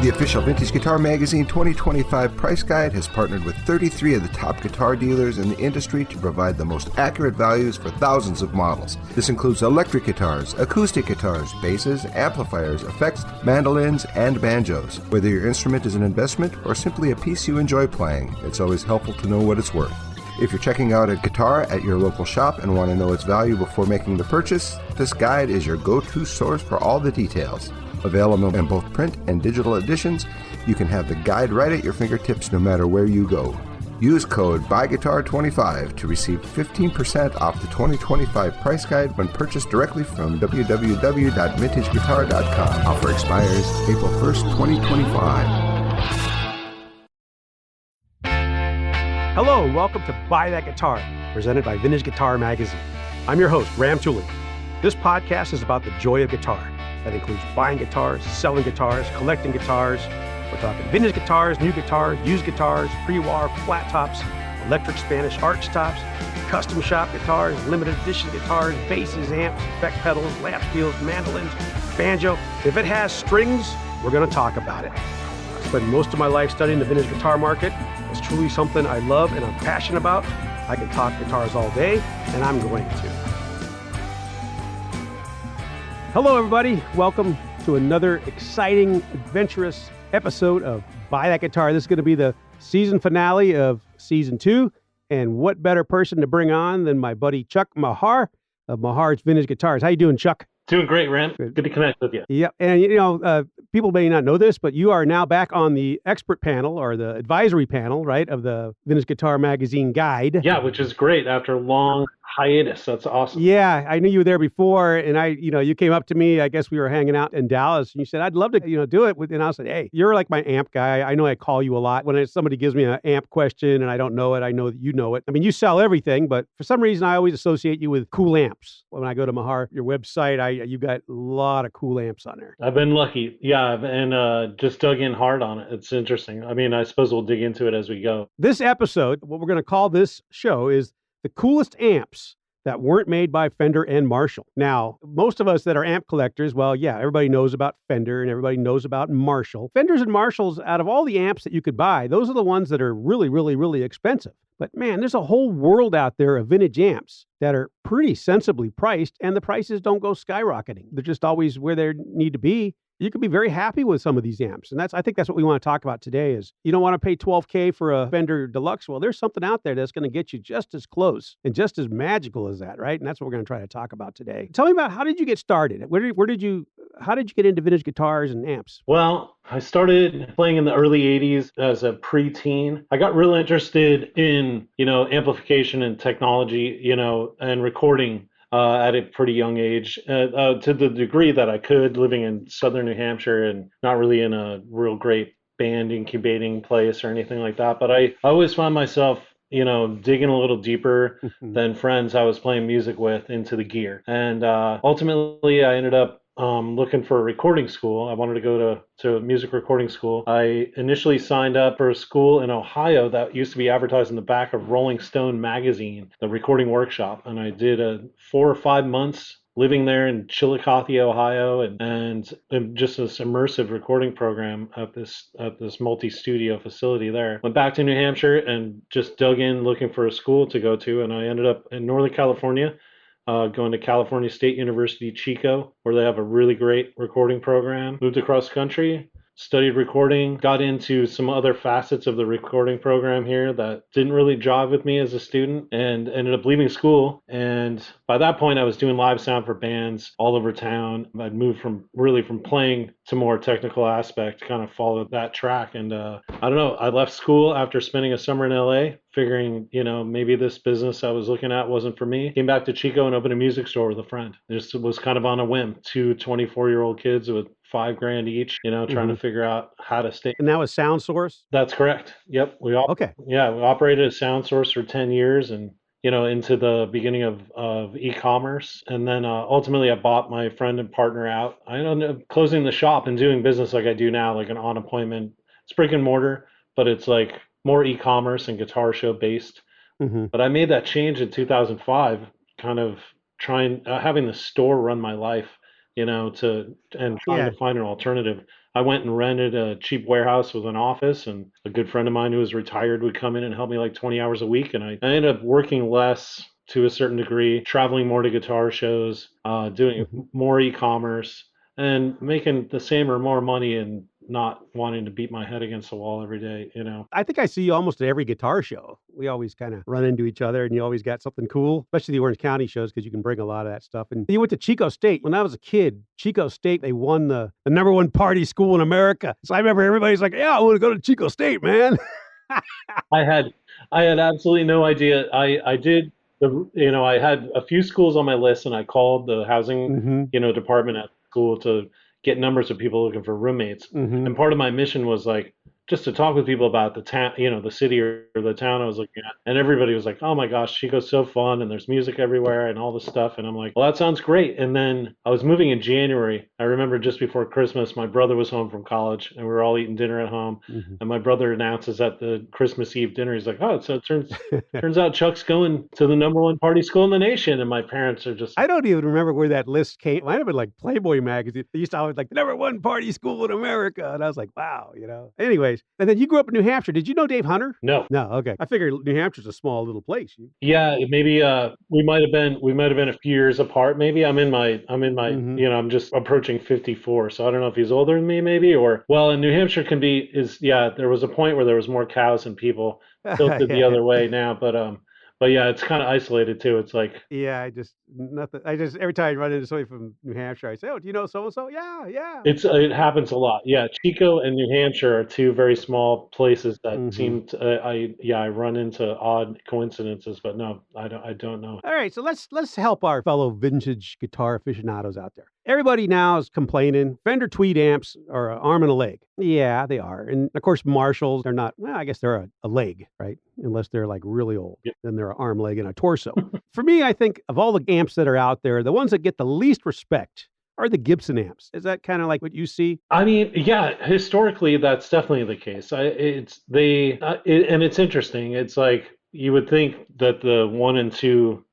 The official Vintage Guitar Magazine 2025 price guide has partnered with 33 of the top guitar dealers in the industry to provide the most accurate values for thousands of models. This includes electric guitars, acoustic guitars, basses, amplifiers, effects, mandolins, and banjos. Whether your instrument is an investment or simply a piece you enjoy playing, it's always helpful to know what it's worth. If you're checking out a guitar at your local shop and want to know its value before making the purchase, this guide is your go-to source for all the details. Available in both print and digital editions, you can have the guide right at your fingertips no matter where you go. Use code BUYGUITAR25 to receive 15% off the 2025 price guide when purchased directly from www.vintageguitar.com. Offer expires April 1st, 2025. Hello, and welcome to Buy That Guitar, presented by Vintage Guitar Magazine. I'm your host, Ram Tuli. This podcast is about the joy of guitar. That includes buying guitars, selling guitars, collecting guitars. We're talking vintage guitars, new guitars, used guitars, pre-war, flat tops, electric Spanish arch tops, custom shop guitars, limited edition guitars, basses, amps, effect pedals, lap steels, mandolins, banjo. If it has strings, we're going to talk about it. I spent most of my life studying the vintage guitar market. It's truly something I love and I'm passionate about. I can talk guitars all day, and I'm going to. Hello, everybody. Welcome to another exciting, adventurous episode of Buy That Guitar. This is going to be the season finale of Season 2. And what better person to bring on than my buddy Chuck Mahar of Mahar's Vintage Guitars. How you doing, Chuck? Doing great, Ram. Good to connect with you. Yeah, and people may not know this, but you are now back on the expert panel or the advisory panel, right, of the Vintage Guitar Magazine Guide. Yeah, which is great after a long hiatus. That's awesome. Yeah, I knew you were there before, and you came up to me. I guess we were hanging out in Dallas, and you said, "I'd love to, do it." And I said, "Hey, you're like my amp guy. I know I call you a lot when somebody gives me an amp question and I don't know it. I know that you know it. I mean, you sell everything, but for some reason, I always associate you with cool amps. When I go to Mahar, your website, you got a lot of cool amps on there. I've been lucky, yeah, and just dug in hard on it. It's interesting. I mean, I suppose we'll dig into it as we go. This episode, what we're going to call this show is the coolest amps that weren't made by Fender and Marshall. Now, most of us that are amp collectors, well, yeah, everybody knows about Fender and everybody knows about Marshall. Fenders and Marshalls, out of all the amps that you could buy, those are the ones that are really, really, really expensive. But man, there's a whole world out there of vintage amps that are pretty sensibly priced, and the prices don't go skyrocketing. They're just always where they need to be. You can be very happy with some of these amps. And I think that's what we want to talk about today is you don't want to pay $12K for a Fender Deluxe. Well, there's something out there that's going to get you just as close and just as magical as that, right? And that's what we're going to try to talk about today. Tell me about how did you get started? How did you get into vintage guitars and amps? Well, I started playing in the early 80s as a preteen. I got real interested in, amplification and technology, and recording at a pretty young age, to the degree that I could, living in southern New Hampshire and not really in a real great band incubating place or anything like that. But I always found myself, digging a little deeper than friends I was playing music with into the gear. And ultimately, I ended up looking for a recording school. I wanted to go to a music recording school. I initially signed up for a school in Ohio that used to be advertised in the back of Rolling Stone magazine, the recording workshop. And I did 4 or 5 months living there in Chillicothe, Ohio, and just this immersive recording program at this multi-studio facility there. Went back to New Hampshire and just dug in looking for a school to go to. And I ended up in Northern California, going to California State University, Chico, where they have a really great recording program. Moved across country, studied recording, got into some other facets of the recording program here that didn't really jive with me as a student, and ended up leaving school. And by that point, I was doing live sound for bands all over town. I'd moved from playing to more technical aspect, kind of followed that track. And I don't know, I left school after spending a summer in LA, figuring, maybe this business I was looking at wasn't for me. Came back to Chico and opened a music store with a friend. It just was kind of on a whim. 2 24-year-old kids with $5,000 each, trying to figure out how to stay. And that was Sound Source? That's correct. Yep. We operated a Sound Source for 10 years and, into the beginning of e-commerce. And then ultimately I bought my friend and partner out. I ended up closing the shop and doing business like I do now, like an on appointment. It's brick and mortar, but it's like more e-commerce and guitar show based. But I made that change in 2005, kind of having the store run my life and trying Yeah. to find an alternative. I went and rented a cheap warehouse with an office, and a good friend of mine who was retired would come in and help me like 20 hours a week. And I ended up working less to a certain degree, traveling more to guitar shows, doing more e-commerce, and making the same or more money and not wanting to beat my head against the wall every day. I think I see you almost at every guitar show. We always kind of run into each other, and you always got something cool, especially the Orange County shows, because you can bring a lot of that stuff. And you went to Chico State. When I was a kid, Chico State, they won the number one party school in America. So I remember everybody's like, yeah, I want to go to Chico State, man. I had absolutely no idea. I did I had a few schools on my list, and I called the housing department at school to get numbers of people looking for roommates. And part of my mission was like just to talk with people about the town, the city or the town I was looking at. And everybody was like, "Oh my gosh, Chico's so fun, and there's music everywhere and all this stuff." And I'm like, "Well, that sounds great." And then I was moving in January. I remember just before Christmas, my brother was home from college, and we were all eating dinner at home. And my brother announces at the Christmas Eve dinner, he's like, "Oh, so it turns out Chuck's going to the number one party school in the nation." And my parents are just, I don't even remember where that list came. It might have been like Playboy magazine. They used to always like the number one party school in America. And I was like, wow, Anyways, and then you grew up in New Hampshire. Did you know Dave Hunter? No. Okay. I figured New Hampshire's a small little place. Yeah, maybe we might have been a few years apart. Maybe I'm just approaching 54, so I don't know if he's older than me, maybe, or well, in New Hampshire there was a point where there was more cows than people. Tilted the other way now, but yeah, it's kind of isolated too. It's like, yeah, every time I run into somebody from New Hampshire, I say, "Oh, do you know so and so?" Yeah. it happens a lot. Yeah, Chico and New Hampshire are two very small places that seem to, I run into odd coincidences, but no, I don't know. All right, so let's help our fellow vintage guitar aficionados out there. Everybody now is complaining Fender Tweed amps are an arm and a leg. Yeah, they are. And of course, Marshalls, they're not, well, I guess they're a leg, right? Unless they're like really old. Yep. Then they're an arm, leg, and a torso. For me, I think of all the amps that are out there, the ones that get the least respect are the Gibson amps. Is that kind of like what you see? I mean, yeah, historically, that's definitely the case. And it's interesting. It's like you would think that the one and two,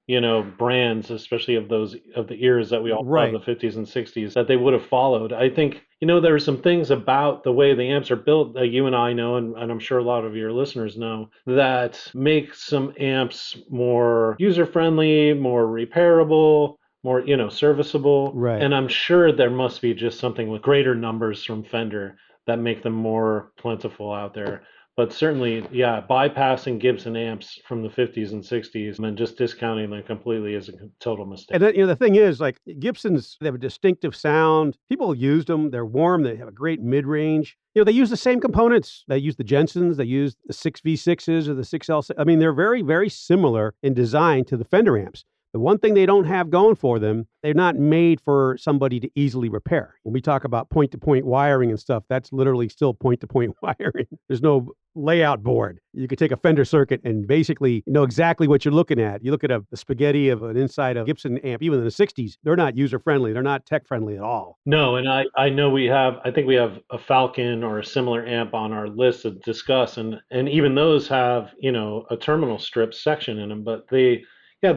brands, especially of the eras that we all love, the 50s and 60s, that they would have followed. I think, there are some things about the way the amps are built that you and I know, and I'm sure a lot of your listeners know, that make some amps more user-friendly, more repairable, more, serviceable. Right. And I'm sure there must be just something with greater numbers from Fender that make them more plentiful out there. But certainly, yeah, bypassing Gibson amps from the 50s and 60s and just discounting them completely is a total mistake. And then, the thing is, like Gibsons, they have a distinctive sound. People used them. They're warm. They have a great mid-range. They use the same components. They use the Jensens. They use the 6V6s or the 6L. I mean, they're very, very similar in design to the Fender amps. The one thing they don't have going for them, they're not made for somebody to easily repair. When we talk about point-to-point wiring and stuff, that's literally still point-to-point wiring. There's no layout board. You could take a Fender circuit and basically know exactly what you're looking at. You look at the spaghetti of an inside of Gibson amp, even in the 60s, they're not user-friendly. They're not tech-friendly at all. No, and I know I think we have a Falcon or a similar amp on our list to discuss, and even those have, a terminal strip section in them, but they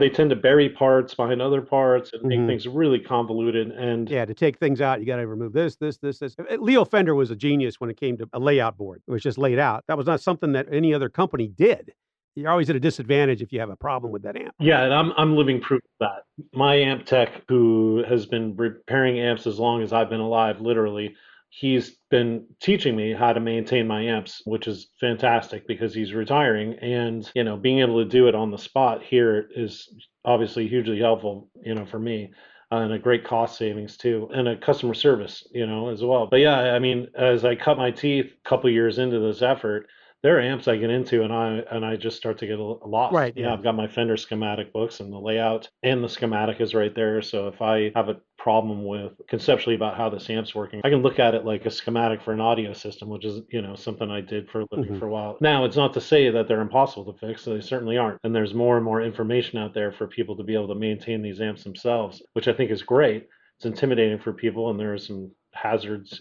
tend to bury parts behind other parts and make things really convoluted. And yeah, to take things out, you got to remove this. Leo Fender was a genius when it came to a layout board. It was just laid out. That was not something that any other company did. You're always at a disadvantage if you have a problem with that amp. Yeah, and I'm living proof of that. My amp tech, who has been repairing amps as long as I've been alive, literally, he's been teaching me how to maintain my amps, which is fantastic because he's retiring, and being able to do it on the spot here is obviously hugely helpful, for me, and a great cost savings too, and a customer service, as well. But yeah, I mean, as I cut my teeth a couple years into this effort, there are amps I get into and I just start to get lost. Right. Yeah, I've got my Fender schematic books and the layout and the schematic is right there. So if I have a problem with conceptually about how this amp's working, I can look at it like a schematic for an audio system, which is, something I did for a living for a while. Now, it's not to say that they're impossible to fix. They certainly aren't. And there's more and more information out there for people to be able to maintain these amps themselves, which I think is great. It's intimidating for people, and there are some hazards,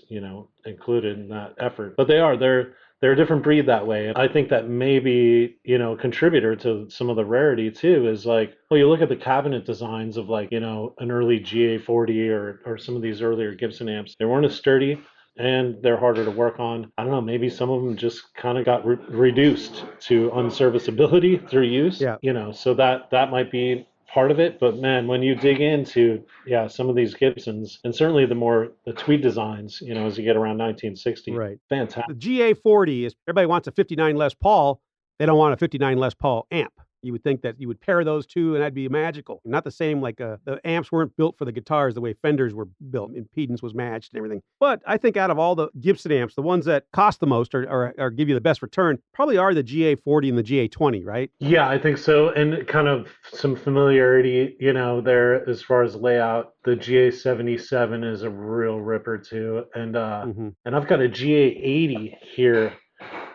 included in that effort. But they're a different breed that way. And I think that maybe, a contributor to some of the rarity too is like, well, you look at the cabinet designs of like, an early GA40 or some of these earlier Gibson amps, they weren't as sturdy and they're harder to work on. I don't know, maybe some of them just kind of got reduced to unserviceability through use, Yeah. so that might be part of it. But man, when you dig into some of these Gibsons, and certainly the tweed designs, as you get around 1960, Right. fantastic. The GA40 is, everybody wants a 59 Les Paul. They don't want a 59 Les Paul amp. You would think that you would pair those two and that'd be magical. Not the same, like the amps weren't built for the guitars the way Fenders were built. Impedance was matched and everything. But I think out of all the Gibson amps, the ones that cost the most or give you the best return probably are the GA40 and the GA20, right? Yeah, I think so. And kind of some familiarity, there as far as layout. The GA77 is a real ripper too. And and I've got a GA80 here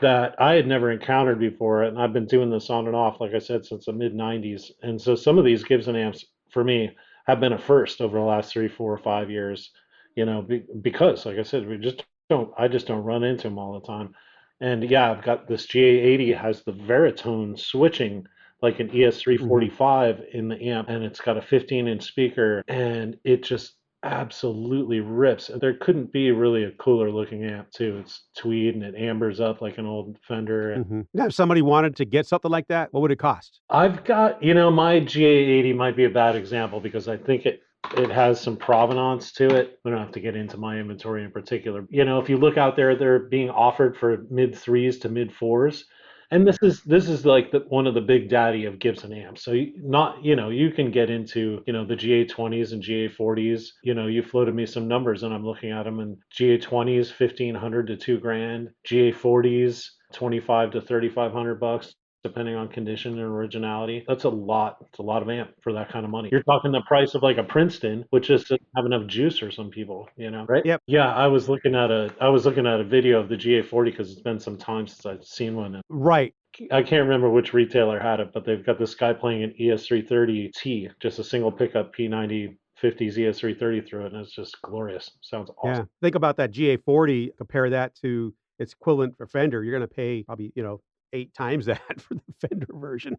that I had never encountered before, and I've been doing this on and off, like I said, since the mid '90s. And so some of these Gibson amps for me have been a first over the last 3, 4, or 5 years. Because, like I said, I just don't run into them all the time. And yeah, I've got this GA80 has the Veritone switching like an ES345 in the amp, and it's got a 15-inch speaker, and it just absolutely rips. There couldn't be really a cooler looking amp too. It's tweed and it ambers up like an old Fender. Now, if somebody wanted to get something like that, what would it cost? I've got, my GA80 might be a bad example because I think it has some provenance to it. We don't have to get into my inventory in particular. If you look out there, they're being offered for mid threes to mid fours. And this is like one of the big daddy of Gibson amps. So you can get into, the GA20s and GA40s. You floated me some numbers and I'm looking at them, and GA20s, 1,500 to $2,000, GA40s, 2,500 to $3,500, depending on condition and originality. That's a lot. It's a lot of amp for that kind of money. You're talking the price of like a Princeton, which just doesn't have enough juice for some people, right? Yep. Yeah, I was looking at a video of the GA40 because it's been some time since I've seen one. Right. I can't remember which retailer had it, but they've got this guy playing an ES330T, just a single pickup P90 50s ES330 through it, and it's just glorious. Sounds awesome. Yeah. Think about that GA40, compare that to its equivalent for Fender. You're going to pay probably, 8 times that for the Fender version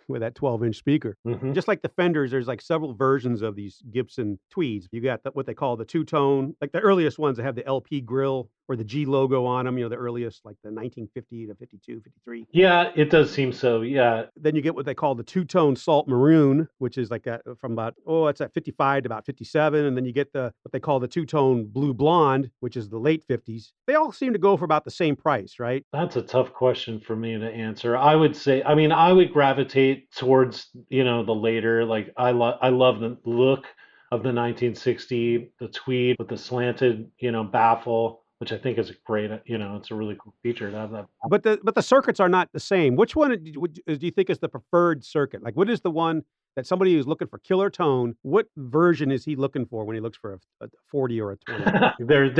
with that 12-inch speaker. Just like the Fenders, there's like several versions of these Gibson tweeds. You got what they call the two-tone, like the earliest ones that have the LP grill or the G logo on them, the earliest, like the 1950 to 52, 53. Yeah, it does seem so, yeah. Then you get what they call the two-tone salt maroon, which is like from about, it's at 55 to about 57. And then you get what they call the two-tone blue blonde, which is the late 50s. They all seem to go for about the same price, right? That's a tough question for me to answer. I would say, I would gravitate towards, the later, like I love the look of the 1960, the tweed with the slanted, baffle, which I think is great. It's a really cool feature to have that. But the circuits are not the same. Which one do you think is the preferred circuit? Like, what is the one that somebody who's looking for killer tone, what version is he looking for when he looks for a 40 or a 20? There is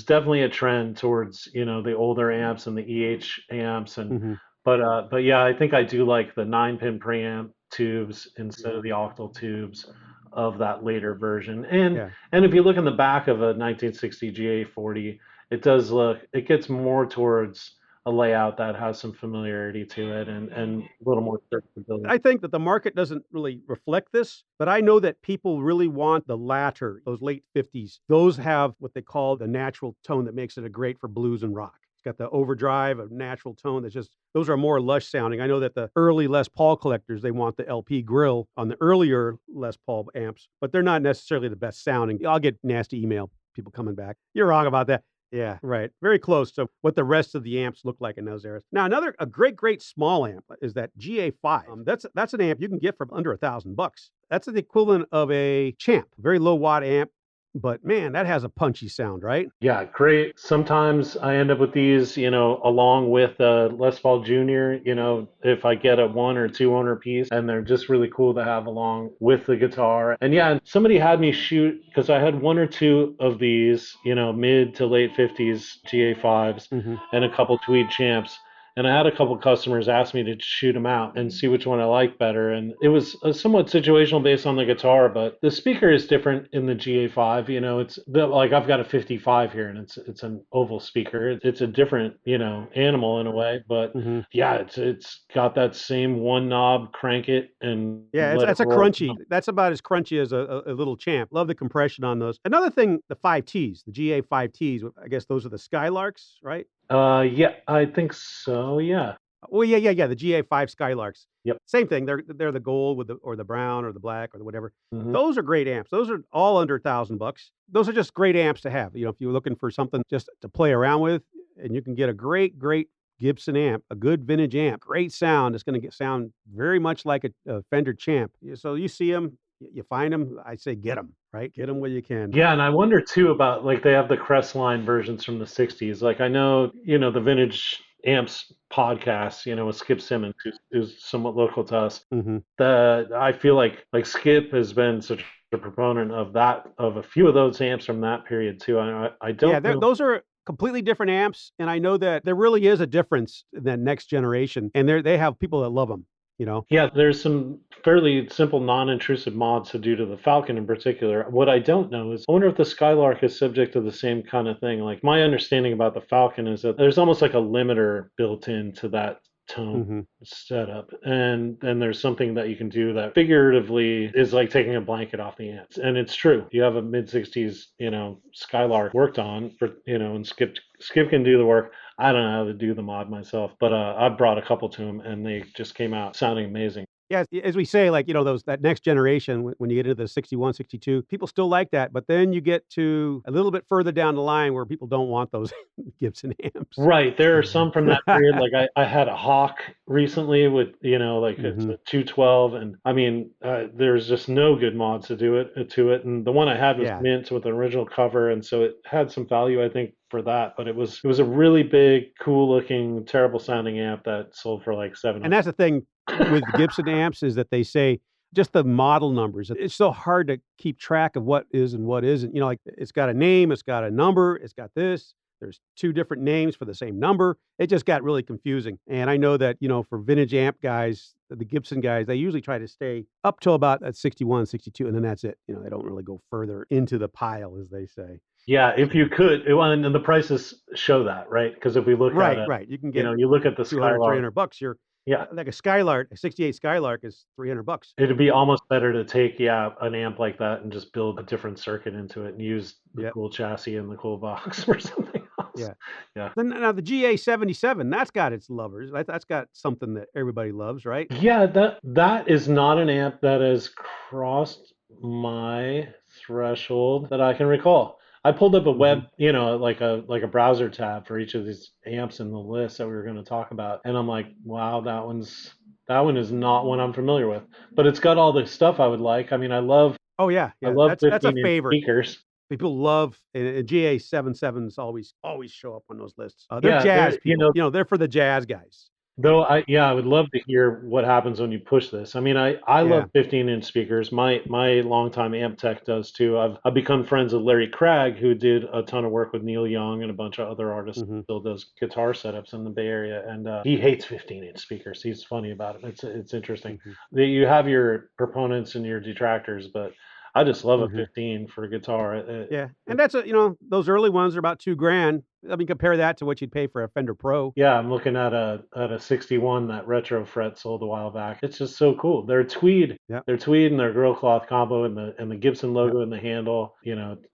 definitely a trend towards, the older amps and the EH amps. And but yeah, I think I do like the 9-pin preamp tubes instead of the octal tubes of that later version. And if you look in the back of a 1960 GA40, it gets more towards a layout that has some familiarity to it and a little more serviceability. I think that the market doesn't really reflect this, but I know that people really want the latter, those late 50s. Those have what they call the natural tone that makes it a great for blues and rock. It's got the overdrive, a natural tone those are more lush sounding. I know that the early Les Paul collectors, they want the LP grill on the earlier Les Paul amps, but they're not necessarily the best sounding. I'll get nasty email, people coming back. You're wrong about that. Yeah, right. Very close to what the rest of the amps look like in those eras. Now, a great small amp is that GA5. That's an amp you can get for under $1,000. That's the equivalent of a Champ, very low watt amp. But man, that has a punchy sound, right? Yeah, great. Sometimes I end up with these, along with Les Paul Jr., if I get a 1 or 2 owner piece, and they're just really cool to have along with the guitar. And yeah, somebody had me shoot, because I had 1 or 2 of these, mid to late 50s GA5s and a couple tweed Champs. And I had a couple customers ask me to shoot them out and see which one I like better. And it was somewhat situational based on the guitar, but the speaker is different in the GA5. Like I've got a 55 here, and it's an oval speaker. It's a different animal in a way, but Mm-hmm. yeah, it's got that same one knob, crank it and Yeah, let it that's a roar. crunchy. That's about as crunchy as a little champ. Love the compression on those. Another thing, the 5Ts, the GA 5Ts. I guess those are the Skylarks, right? Yeah, I think so. Yeah. Well, yeah. The GA5 Skylarks. Yep. Same thing. They're the gold with the brown or the black or the whatever. Mhm. Those are great amps. Those are all under $1,000. Those are just great amps to have. If you're looking for something just to play around with, and you can get a great Gibson amp, a good vintage amp, great sound. It's going to sound very much like a Fender Champ. So you see them, you find them. I say get them, right? Get them where you can. Yeah, and I wonder too about like they have the Crestline versions from the 60s. Like I know, the Vintage Amps podcast, with Skip Simmons, who's somewhat local to us. Mm-hmm. I feel like Skip has been such a proponent of a few of those amps from that period too. I don't know. Those are completely different amps, and I know that there really is a difference in that next generation, and they have people that love them. Yeah, there's some fairly simple non-intrusive mods to do to the Falcon in particular. What I don't know is, I wonder if the Skylark is subject to the same kind of thing. Like my understanding about the Falcon is that there's almost like a limiter built into that tone Mm-hmm. setup, and then there's something that you can do that figuratively is like taking a blanket off the amps. And it's true. You have a mid-60s, Skylark worked on for, and Skip can do the work. I don't know how to do the mod myself, but I brought a couple to him, and they just came out sounding amazing. Yeah, as we say, like, that next generation, when you get into the 61, 62, people still like that. But then you get to a little bit further down the line where people don't want those Gibson amps. Right. There are some from that period. Like I had a Hawk recently with, like it's Mhm. a 212. And I mean, there's just no good mods to it. And the one I had was Yeah. mint with an original cover. And so it had some value, I think, for that. But it was a really big, cool looking, terrible sounding amp that sold for like $700. And that's the thing with Gibson amps is that they say just the model numbers. It's so hard to keep track of what is and what isn't. Like it's got a name, it's got a number, it's got this. There's two different names for the same number. It just got really confusing. And I know that, for vintage amp guys, the Gibson guys, they usually try to stay up till about at 61, 62, and then that's it. They don't really go further into the pile, as they say. Yeah, if you could, and the prices show that, right? Because if we look at it, Right. You can get, you look at the 200, Skylark. $300. You're Yeah, like a Skylark, a 68 Skylark is $300. it'd be almost better to take, an amp like that and just build a different circuit into it and use the Yep. cool chassis and the cool box or something else. Yeah. Yeah. Then now the GA77, that's got its lovers. That's got something that everybody loves, right? Yeah, that is not an amp that has crossed my threshold that I can recall. I pulled up a web, like a browser tab for each of these amps in the list that we were going to talk about, and I'm like, wow, that one is not one I'm familiar with, but it's got all the stuff I would like. I mean, I love Oh yeah. I love That's a 15-inch favorite. speakers. People love and GA77s always show up on those lists. They're Yeah, jazz you people. know, They're for the jazz guys. Though I would love to hear what happens when you push this. I mean, I love Yeah. 15-inch speakers. My longtime amp tech does too. I've become friends with Larry Craig, who did a ton of work with Neil Young and a bunch of other artists. Mhm. Still does guitar setups in the Bay Area, and he hates 15-inch speakers. He's funny about it. It's interesting. Mhm. You have your proponents and your detractors, but I just love a Mhm. 15 for guitar. Yeah. And that's those early ones are about $2,000. I mean, compare that to what you'd pay for a Fender Pro. Yeah, I'm looking at a 61 that Retro Fret sold a while back. It's just so cool. They're tweed. Yep. They're tweed and their grill cloth combo and the Gibson logo Yep. in the handle.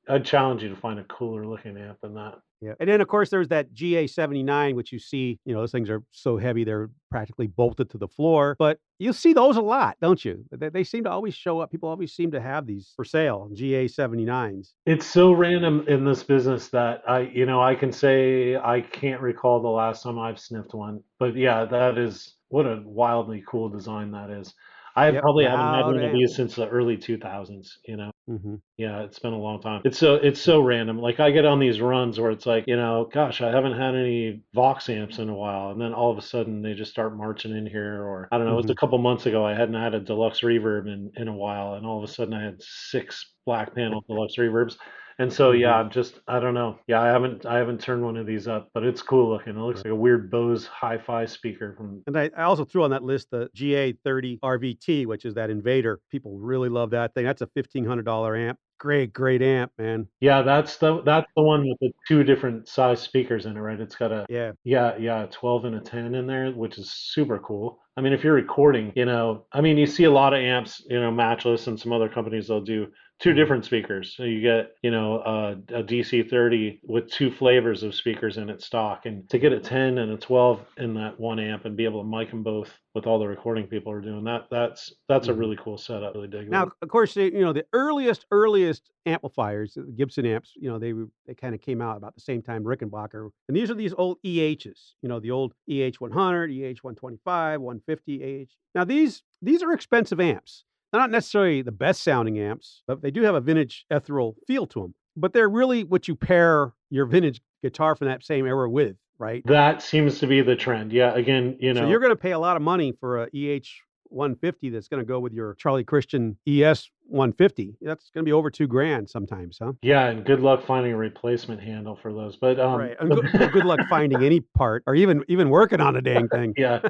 I'd challenge you to find a cooler looking amp than that. Yeah. And then of course there's that GA79, which you see, those things are so heavy they're practically bolted to the floor. But you see those a lot, don't you? They seem to always show up. People always seem to have these for sale, GA79s. It's so random in this business that I can say I can't recall the last time I've sniffed one. But yeah, that is what a wildly cool design that is. I Yep. probably haven't had Loud one of amp. these since the early 2000s. Mm-hmm. Yeah, it's been a long time. It's so random. Like I get on these runs where it's like, gosh, I haven't had any Vox amps in a while, and then all of a sudden they just start marching in here. Or I don't know, it was a couple months ago I hadn't had a deluxe reverb in a while, and all of a sudden I had 6 black panel deluxe reverbs. And so I don't know. Yeah, I haven't turned one of these up, but it's cool looking. It looks like a weird Bose hi-fi speaker from. And I also threw on that list the GA30 RVT, which is that Invader. People really love that thing. That's a $1,500 amp. Great amp, man. Yeah, that's the one with the two different size speakers in it, right? It's got a a 12 and a 10 in there, which is super cool. I mean, if you're recording, you see a lot of amps, Matchless and some other companies, they'll do two different speakers. So you get, a DC30 with two flavors of speakers in it stock. And to get a 10 and a 12 in that one amp and be able to mic them both with all the recording people are doing, that's a really cool setup. Really dig Now, of course, the earliest amplifiers, the Gibson amps, they kind of came out about the same time Rickenbacker. And these are these old EHs, the old EH 100, EH 125, 150 EH. Now, these are expensive amps. They're not necessarily the best sounding amps, but they do have a vintage ethereal feel to them. But they're really what you pair your vintage guitar from that same era with, right? That seems to be the trend. Yeah, again, So you're going to pay a lot of money for a EH 150 that's going to go with your Charlie Christian ES 150. That's going to be over $2,000 sometimes, huh? Yeah, and good luck finding a replacement handle for those. But right, and good luck finding any part or even working on a dang thing. yeah,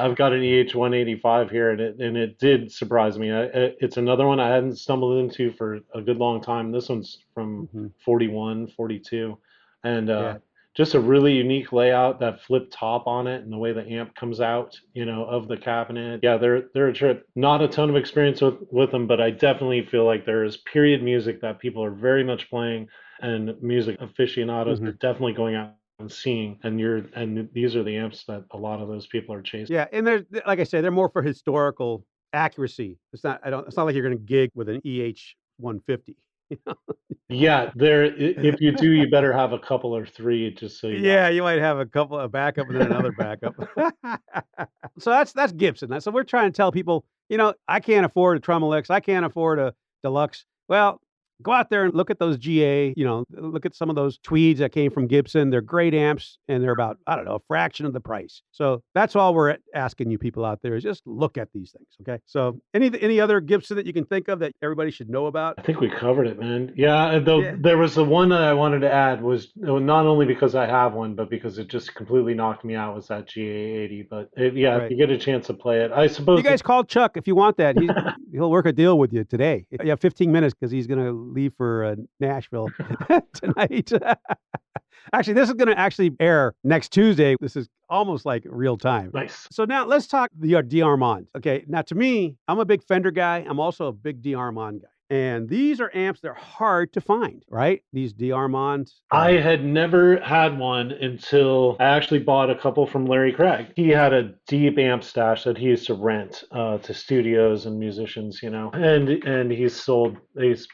I've got an EH 185 here, and it did surprise me. It's another one I hadn't stumbled into for a good long time. This one's from 41, 42, and just a really unique layout, that flip top on it and the way the amp comes out, of the cabinet. Yeah, they're a trip. Not a ton of experience with them, but I definitely feel like there is period music that people are very much playing, and music aficionados are definitely going out and seeing. And these are the amps that a lot of those people are chasing. Yeah, and they're, like I say, they're more for historical accuracy. It's not like you're going to gig with an EH 150. Yeah, if you do, you better have a couple or three, just so you know. You might have a backup and then another backup. So that's Gibson. So we're trying to tell people, I can't afford a Tremolix, I can't afford a Deluxe. Well, go out there and look at those GA, look at some of those Tweeds that came from Gibson. They're great amps, and they're about, I don't know, a fraction of the price. So that's all we're asking you people out there is just look at these things, okay? So any other Gibson that you can think of that everybody should know about? I think we covered it, man. Yeah, there was the one that I wanted to add was not only because I have one, but because it just completely knocked me out, was that GA80. But if you get a chance to play it, I suppose. You guys call Chuck if you want that. He'll work a deal with you today. You have 15 minutes because he's going to leave for Nashville tonight. Actually, this is going to air next Tuesday. This is almost like real time. Nice. So now let's talk the DeArmond. Okay, now to me, I'm a big Fender guy. I'm also a big DeArmond guy. And these are amps that are hard to find, right? These DeArmonds. I had never had one until I actually bought a couple from Larry Craig. He had a deep amp stash that he used to rent to studios and musicians, and he's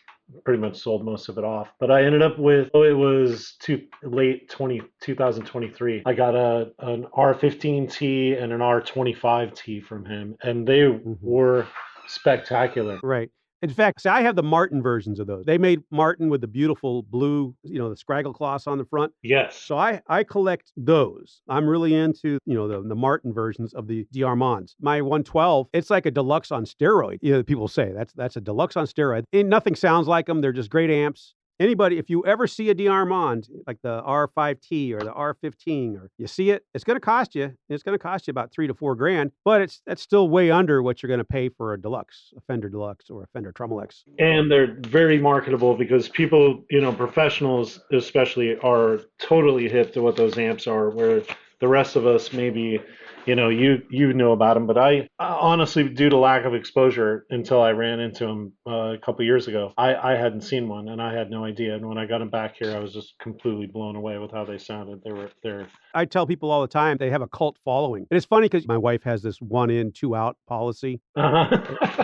pretty much sold most of it off. But I ended up with, it was late 2023. I got an R15T and an R25T from him, and they were spectacular. Right. In fact, I have the Martin versions of those. They made Martin with the beautiful blue, the scraggle cloths on the front. Yes. So I collect those. I'm really into, the Martin versions of the DeArmonds. My 112, it's like a deluxe on steroid. People say that's a deluxe on steroid. And nothing sounds like them. They're just great amps. Anybody, if you ever see a DeArmond, like the R5T or the R15, or you see it, it's going to cost you. It's going to cost you about $3,000 to $4,000, but that's still way under what you're going to pay for a Deluxe, a Fender Deluxe or a Fender Tremolix. And they're very marketable because people, professionals especially, are totally hip to what those amps are, where the rest of us maybe, you know about them, but I honestly, due to lack of exposure until I ran into them a couple years ago, I hadn't seen one, and I had no idea. And when I got them back here, I was just completely blown away with how they sounded. They're. I tell people all the time they have a cult following, and it's funny because my wife has this 1 in, 2 out policy.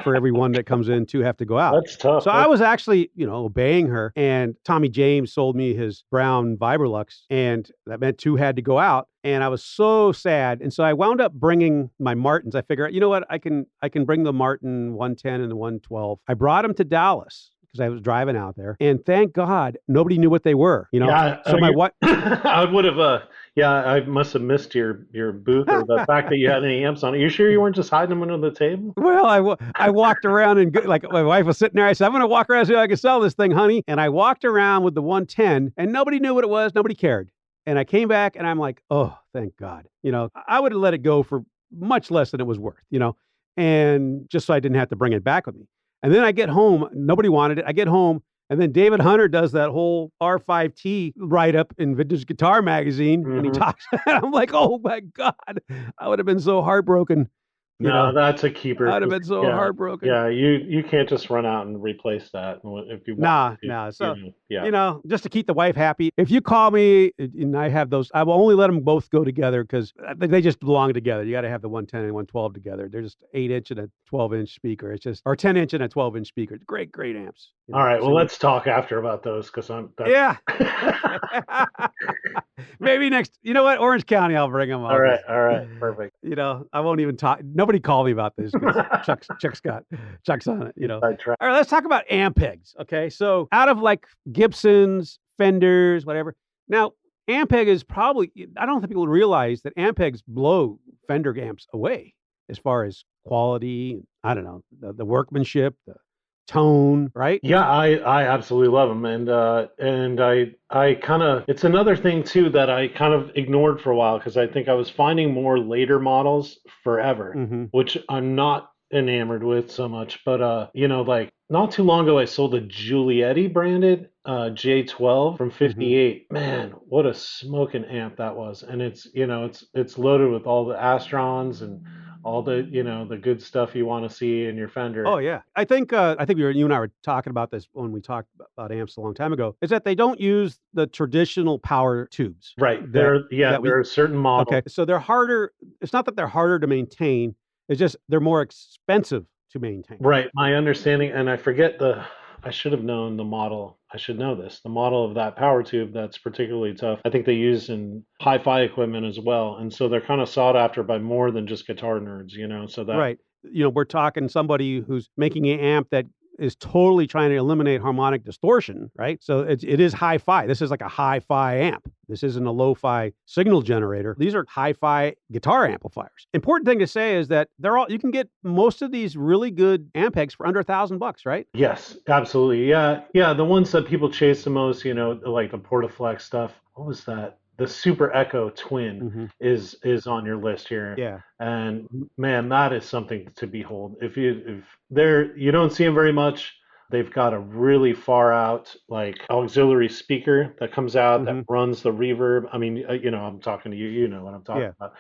For every one that comes in, 2 have to go out. That's tough. So I was actually, obeying her, and Tommy James sold me his brown Vibrolux, and that meant 2 had to go out. And I was so sad. And so I wound up bringing my Martins. I figured, you know what? I can bring the Martin 110 and the 112. I brought them to Dallas because I was driving out there. And thank God, nobody knew what they were. Yeah, so my wife... I would have, Yeah, I must have missed your booth or the fact that you had any amps on it. You sure you weren't just hiding them under the table? Well, I walked around and like my wife was sitting there. I said, I'm going to walk around and see if I can sell this thing, honey. And I walked around with the 110 and nobody knew what it was. Nobody cared. And I came back and I'm like, oh, thank God. I would have let it go for much less than it was worth, and just so I didn't have to bring it back with me. And then I get home. Nobody wanted it. I get home. And then David Hunter does that whole R5T write-up in Vintage Guitar Magazine. And he talks. I'm like, oh, my God. I would have been so heartbroken. No, that's a keeper. I'd have been so heartbroken. Yeah, you can't just run out and replace that if you want. Nah. So, just to keep the wife happy, if you call me and I have those, I will only let them both go together because they just belong together. You got to have the 110 and 112 together. They're just 8-inch and a 12-inch speaker. It's just, or 10-inch and a 12-inch speaker. Great amps. All right. Well, let's talk after about those because Yeah. Maybe next, you know what? Orange County, I'll bring them. All right. Perfect. I won't even talk. Nobody called me about this because Chuck's on it, All right, let's talk about Ampegs. Okay. So out of like Gibsons, Fenders, whatever. Now, Ampeg is probably, I don't think people realize that Ampegs blow Fender amps away as far as quality. I don't know, the workmanship, the tone, right? Yeah, I absolutely love them, and I kind of, it's another thing too that I kind of ignored for a while because I think I was finding more later models forever, which I'm not enamored with so much. But like not too long ago, I sold a Giulietti branded J12 from '58. Man, what a smoking amp that was! And it's it's loaded with all the Astrons and all the the good stuff you want to see in your Fender. Oh yeah, I think you and I were talking about this when we talked about amps a long time ago. Is that they don't use the traditional power tubes, right? There are certain models. Okay, so they're harder. It's not that they're harder to maintain. It's just they're more expensive to maintain. Right. My understanding, and I forget I should have known the model. I should know this. The model of that power tube that's particularly tough. I think they use in hi-fi equipment as well. And so they're kind of sought after by more than just guitar nerds, so that. Right. We're talking somebody who's making an amp that is totally trying to eliminate harmonic distortion, right? So it is hi-fi. This is like a hi-fi amp. This isn't a lo-fi signal generator. These are hi-fi guitar amplifiers. Important thing to say is that you can get most of these really good Ampegs for under $1,000, right? Yes, absolutely. Yeah. The ones that people chase the most, like the Portaflex stuff. What was that? The Super Echo Twin is on your list here. Yeah. And man, that is something to behold. If you don't see them very much. They've got a really far out like auxiliary speaker that comes out that runs the reverb. I mean, I'm talking to you. You know what I'm talking about.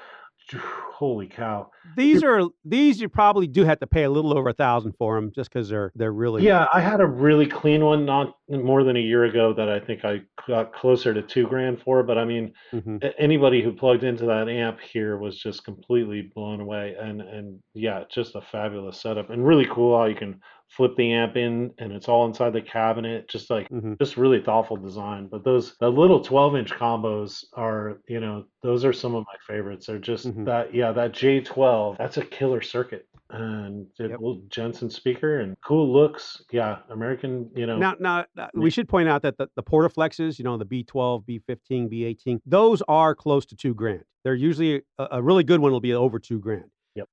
Holy cow! These you probably do have to pay a little over $1,000 for them just because they're really. Yeah, I had a really clean one not more than a year ago that I think I got closer to $2,000 for. But I mean, anybody who plugged into that amp here was just completely blown away. And yeah, just a fabulous setup and really cool how you can flip the amp in and it's all inside the cabinet. Just like just really thoughtful design. But the little 12-inch combos are those are some of my favorites. They're just that J12, that's a killer circuit. And Jensen speaker and cool looks. Yeah, American, Now, we should point out that the Portaflexes, the B12, B15, B18, those are close to $2,000. They're usually a really good one will be over $2,000. Yep.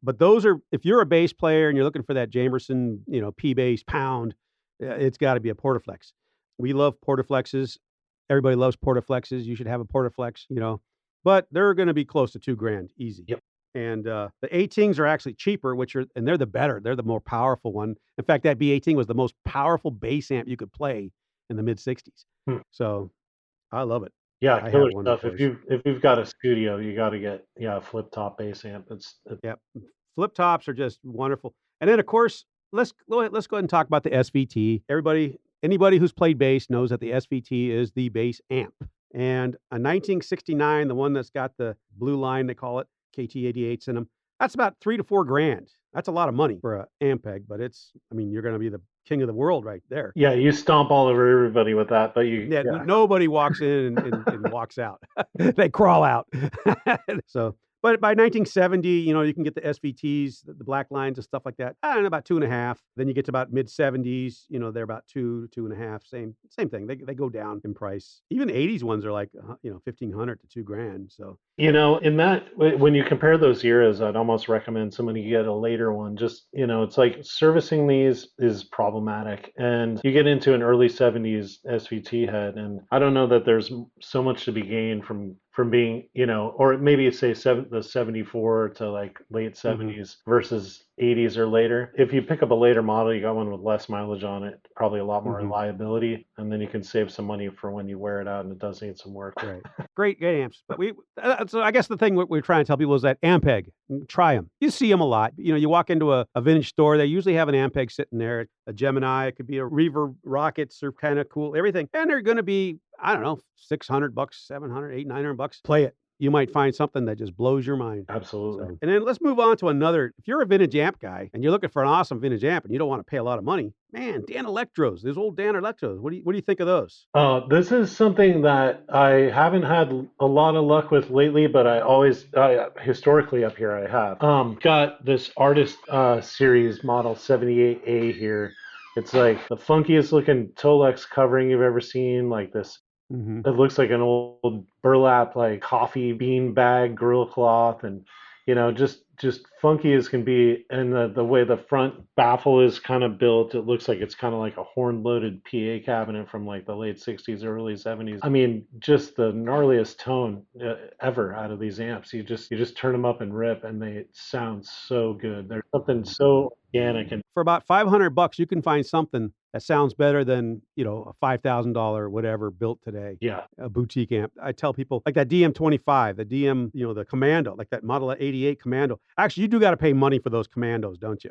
But those are, if you're a bass player and you're looking for that Jamerson, P bass pound, it's got to be a Portaflex. We love Portaflexes. Everybody loves Portaflexes. You should have a Portaflex, but they're going to be close to $2,000 easy. Yep. And the 18s are actually cheaper, and they're the better. They're the more powerful one. In fact, that B18 was the most powerful bass amp you could play in the mid 60s. So I love it. Yeah, killer stuff. If you've got a studio, you got to get a flip top bass amp. Yep. Flip tops are just wonderful. And then of course, let's go ahead and talk about the SVT. Anybody who's played bass knows that the SVT is the bass amp. And a 1969, the one that's got the blue line, they call it, KT88s in them, that's about $3,000 to $4,000. That's a lot of money for an Ampeg, but you're going to be the king of the world right there. Yeah, you stomp all over everybody with that, but nobody walks in and walks out. They crawl out. So, But by 1970, you can get the SVTs, the black lines and stuff like that. I don't know, about 2.5. Then you get to about mid 70s, they're about 2.5. Same thing. They go down in price. Even the 80s ones are like, 1,500 to $2,000. So In that, when you compare those eras, I'd almost recommend somebody get a later one. Just, it's like servicing these is problematic. And you get into an early 70s SVT head, and I don't know that there's so much to be gained from being, or maybe say the 74 to like late 70s versus 80s or later. If you pick up a later model, you got one with less mileage on it, probably a lot more reliability, and then you can save some money for when you wear it out and it does need some work. Right. Great amps. But so I guess the thing we're trying to tell people is that Ampeg, try them. You see them a lot. You walk into a vintage store, they usually have an Ampeg sitting there, a Gemini, it could be a Reverb Rockets, are kind of cool, everything. And they're going to be, I don't know, $600, $700, $800, $900. Play it. You might find something that just blows your mind. Absolutely. So, and then let's move on to another. If you're a vintage amp guy and you're looking for an awesome vintage amp and you don't want to pay a lot of money, man, Danelectros, those old Danelectros. What do you think of those? This is something that I haven't had a lot of luck with lately, but historically up here I have. Got this artist series model 78A here. It's like the funkiest looking Tolex covering you've ever seen, like this. It looks like an old burlap, like coffee bean bag grill cloth, and just funky as can be. And the way the front baffle is kind of built, it looks like it's kind of like a horn-loaded PA cabinet from like the late 60s, early 70s. I mean, just the gnarliest tone ever out of these amps. You just turn them up and rip, and they sound so good. There's something so organic. And for about $500, you can find something that sounds better than, a $5,000 whatever built today. Yeah. A boutique amp. I tell people like that DM25, the DM, the Commando, like that Model 88 Commando. Actually, you do got to pay money for those Commandos, don't you?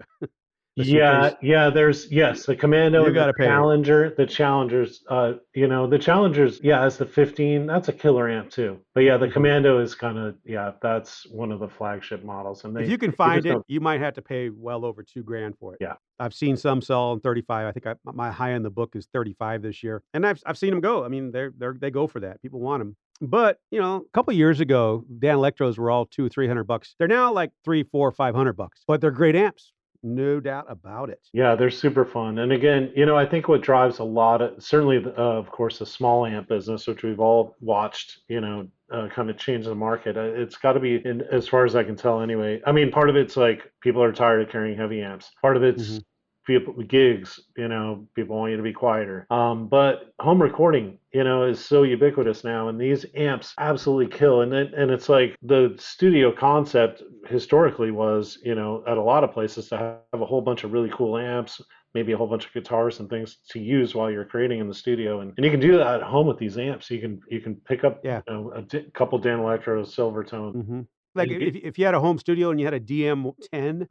Yeah. The Commando, you got to pay. The Challengers, the Challengers, as the 15, that's a killer amp too. But yeah, the Commando is kind of, that's one of the flagship models. And if you can find it, you might have to pay well over $2,000 for it. Yeah. I've seen some sell on 35. I think my high in the book is 35 this year, and I've seen them go. I mean, they go for that. People want them. But a couple of years ago, Danelectros were all $200-$300. They're now like $300, $400, $500. But they're great amps. No doubt about it. Yeah, they're super fun. And again, I think what drives a lot of, certainly, of course, the small amp business, which we've all watched, kind of change the market. It's got to be, as far as I can tell anyway. I mean, part of it's like people are tired of carrying heavy amps. Part of it's people gigs, people want you to be quieter. But home recording, is so ubiquitous now, and these amps absolutely kill. And it's like the studio concept historically was, at a lot of places to have a whole bunch of really cool amps, maybe a whole bunch of guitars and things to use while you're creating in the studio. And you can do that at home with these amps. You can pick up a couple Danelectros, Silvertone. Like if you had a home studio and you had a DM10,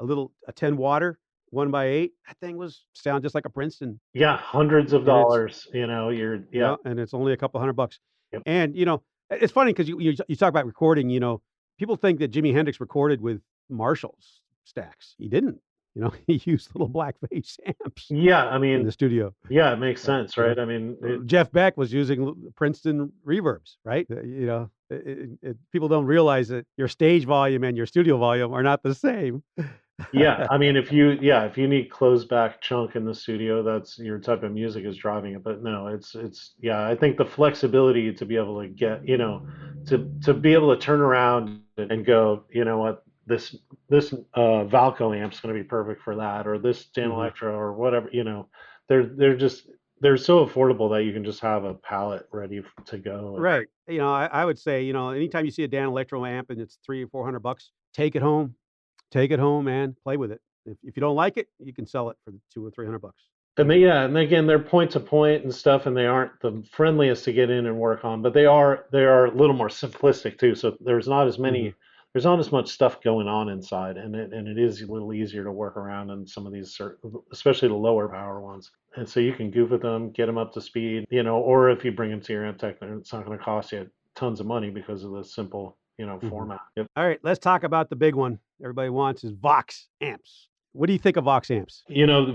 a 10 watter, 1x8, that thing sound just like a Princeton. Yeah, hundreds of dollars. And it's only a couple $100. Yep. And it's funny because you talk about recording. People think that Jimi Hendrix recorded with Marshalls stacks. He didn't. He used little black face amps. Yeah, I mean, in the studio. Yeah, it makes sense, right? I mean, Jeff Beck was using Princeton reverbs, right? People don't realize that your stage volume and your studio volume are not the same. Yeah, I mean, if you need closed back chunk in the studio, that's your type of music is driving it. But no, it's I think the flexibility to be able to get, to be able to turn around and go, what, this Valco amp's going to be perfect for that, or this Danelectro or whatever, they're so affordable that you can just have a palette ready to go. Right. I would say, anytime you see a Danelectro amp and it's $300 or $400, take it home. Take it home, man. Play with it. If you don't like it, you can sell it for $200 or $300. And again, they're point to point and stuff, and they aren't the friendliest to get in and work on, but they are a little more simplistic too. So there's not as many, there's not as much stuff going on inside, and it is a little easier to work around in some of these, especially the lower power ones. And so you can goof with them, get them up to speed, or if you bring them to your amp tech, it's not going to cost you tons of money because of the simple format. Yep. All right, let's talk about the big one everybody wants is Vox amps. What do you think of Vox amps?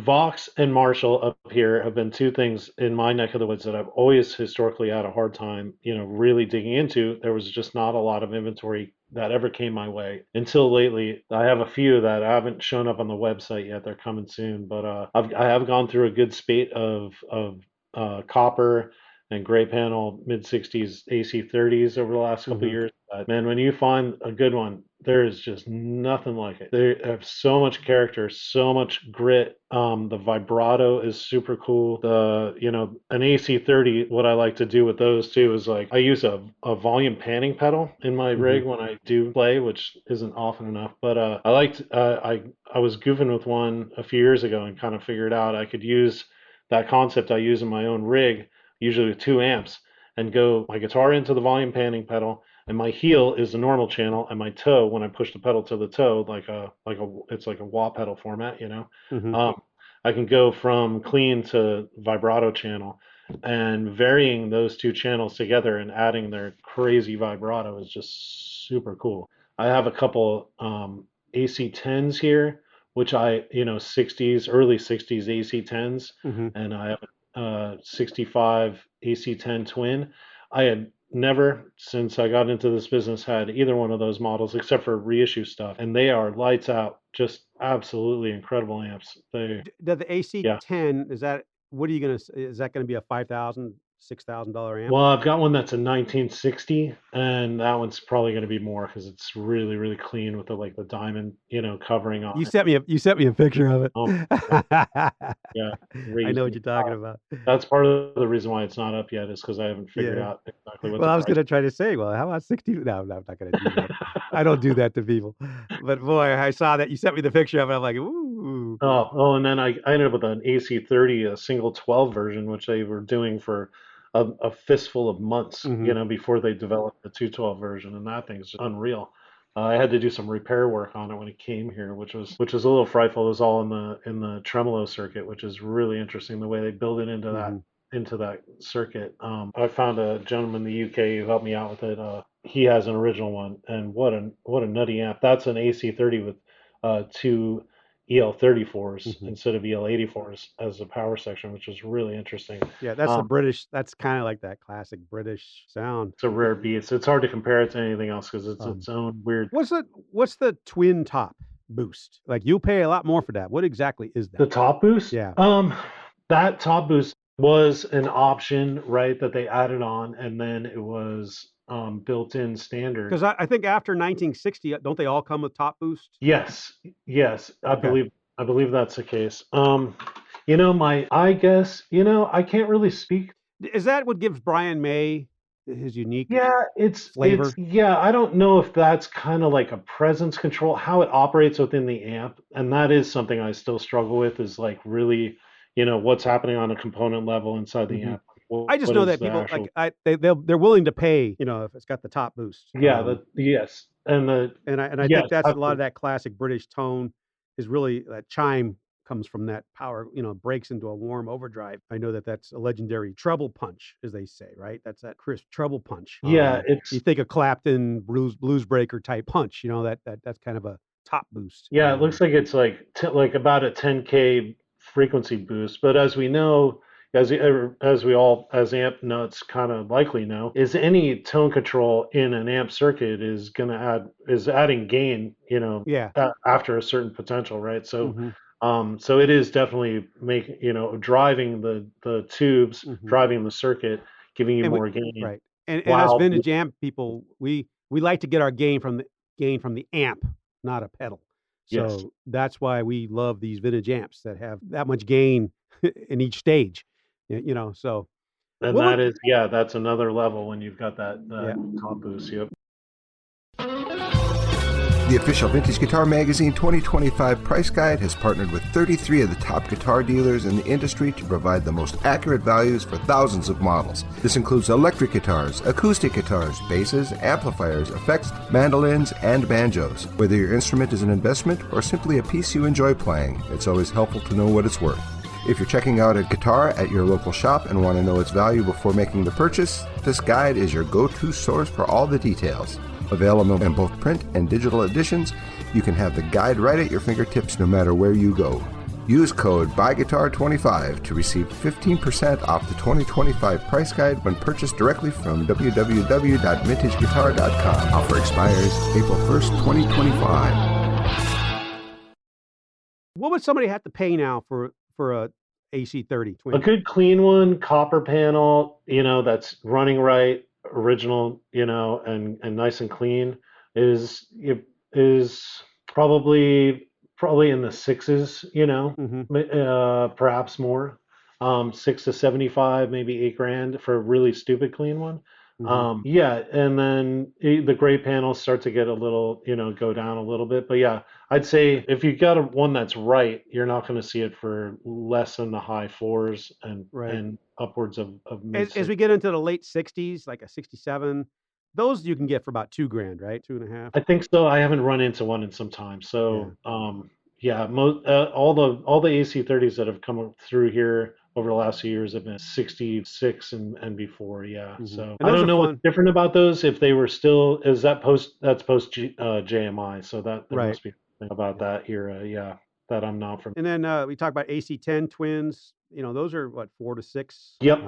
Vox and Marshall up here have been two things in my neck of the woods that I've always historically had a hard time, really digging into. There was just not a lot of inventory that ever came my way until lately. I have a few that haven't shown up on the website yet. They're coming soon, but I have gone through a good spate of copper and gray panel mid 60s AC30s over the last couple of years. But man, when you find a good one, there is just nothing like it. They have so much character, so much grit. The vibrato is super cool. An AC30, what I like to do with those too is like I use a volume panning pedal in my rig when I do play, which isn't often enough. But I was goofing with one a few years ago and kind of figured out I could use that concept I use in my own rig, usually with 2 amps, and go my guitar into the volume panning pedal, and my heel is the normal channel, and my toe, when I push the pedal to the toe, it's like a wah pedal format, I can go from clean to vibrato channel, and varying those 2 channels together and adding their crazy vibrato is just super cool. I have a couple AC10s here, which early 60s AC10s, and I have a 65 AC10 twin. I had never, since I got into this business, had either one of those models except for reissue stuff, and they are lights out, just absolutely incredible amps. The AC10, is that going to be a $5,000, $6,000 amp? Well, I've got one that's a 1960, and that one's probably going to be more because it's really, really clean with the diamond, covering on You it. sent me a picture of it. Yeah, I know what you're talking about. That's part of the reason why it's not up yet, is because I haven't figured out exactly what. Well, I was going to try to say, well, how about 60? No, I'm not going to do that. I don't do that to people. But boy, I saw that you sent me the picture of it. I'm like, ooh. And then I ended up with an AC30, a single 12 version, which they were doing for a fistful of months, before they developed the 212 version, and that thing's just unreal. I had to do some repair work on it when it came here, which was a little frightful. It was all in the tremolo circuit, which is really interesting the way they build it into that circuit. I found a gentleman in the UK who helped me out with it. He has an original one, and what a nutty amp. That's an AC30 with 2 EL34s instead of EL84s as a power section, which is really interesting. Yeah, that's the British. That's kind of like that classic British sound. It's a rare beast. It's hard to compare it to anything else because it's its own weird. What's the twin top boost? Like, you pay a lot more for that. What exactly is that? The top boost? Yeah. That top boost was an option, right, that they added on, and then it was built-in standard. Because I think after 1960, don't they all come with top boost? Yes, I believe that's the case. I guess I can't really speak. Is that what gives Brian May his unique flavor? I don't know if that's kind of like a presence control, how it operates within the amp, and that is something I still struggle with, is like really, what's happening on a component level inside the amp. I just know that people they're willing to pay, if it's got the top boost. Yeah, yes, and I think that's a lot of that classic British tone is really that chime comes from that power, breaks into a warm overdrive. I know that's a legendary treble punch, as they say, right? That's that crisp treble punch. Yeah, you think of Clapton blues breaker type punch, that's kind of a top boost. Yeah, it looks like it's like about a 10K frequency boost, but as we know, as amp nuts kind of likely know, is any tone control in an amp circuit is adding gain, after a certain potential, right? So so it is definitely driving the tubes, driving the circuit, giving you more gain. Right. And as vintage amp people, we like to get our gain from the amp, not a pedal. So that's why we love these vintage amps that have that much gain in each stage. So. And that's another level when you've got that top boost. Yep. The official Vintage Guitar Magazine 2025 price guide has partnered with 33 of the top guitar dealers in the industry to provide the most accurate values for thousands of models. This includes electric guitars, acoustic guitars, basses, amplifiers, effects, mandolins, and banjos. Whether your instrument is an investment or simply a piece you enjoy playing, it's always helpful to know what it's worth. If you're checking out a guitar at your local shop and want to know its value before making the purchase, this guide is your go-to source for all the details. Available in both print and digital editions, you can have the guide right at your fingertips no matter where you go. Use code BUYGUITAR25 to receive 15% off the 2025 price guide when purchased directly from www.vintageguitar.com. Offer expires April 1st, 2025. What would somebody have to pay now for a AC30 twin? A good clean one, copper panel, that's running right, original, and nice and clean is probably in the sixes, perhaps more. 6 to 75, maybe $8,000 for a really stupid clean one. Yeah, and then the gray panels start to get a little, go down a little bit. But yeah, I'd say if you got one that's right, you're not going to see it for less than the high fours and upwards of mid. As we get into the late 60s, like a 67, those you can get for about $2,000, right? 2.5. I think so. I haven't run into one in some time. So yeah, all the AC30s that have come through here over the last few years have been 66 and before. Yeah. So I don't know what's different about those. If they were still, that's post JMI. So that there must be something about that era. Yeah. That I'm not from. And then we talk about AC10 twins. Those are what, 4 to 6. Yep.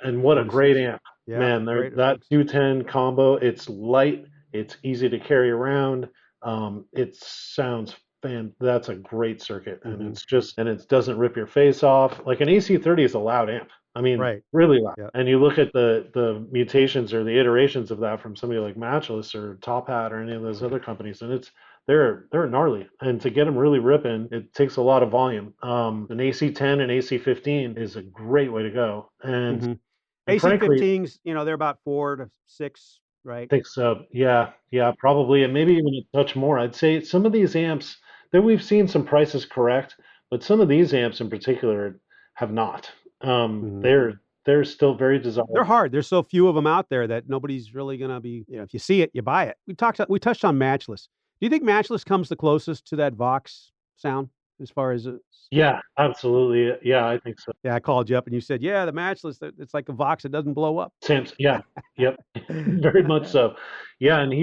And what a great amp. Yeah, man, that 210 combo, it's light, it's easy to carry around. It sounds that's a great circuit, and it doesn't rip your face off. Like an AC30 is a loud amp. I mean, really loud. Yeah. And you look at the mutations or the iterations of that from somebody like Matchless or Top Hat or any of those other companies, and they're gnarly. And to get them really ripping, it takes a lot of volume. An AC10 and AC15 is a great way to go. And AC15s, they're about 4 to 6, right? I think so. Yeah, probably, and maybe even a touch more. I'd say some of these amps that we've seen some prices correct, but some of these amps in particular have not. They're still very desirable. They're hard. There's so few of them out there that nobody's really gonna be. If you see it, you buy it. We touched on Matchless. Do you think Matchless comes the closest to that Vox sound as far as Yeah, absolutely. Yeah, I think so. Yeah, I called you up and you said, yeah, the Matchless, it's like a Vox that doesn't blow up. Yeah, yep, very much so. Yeah, and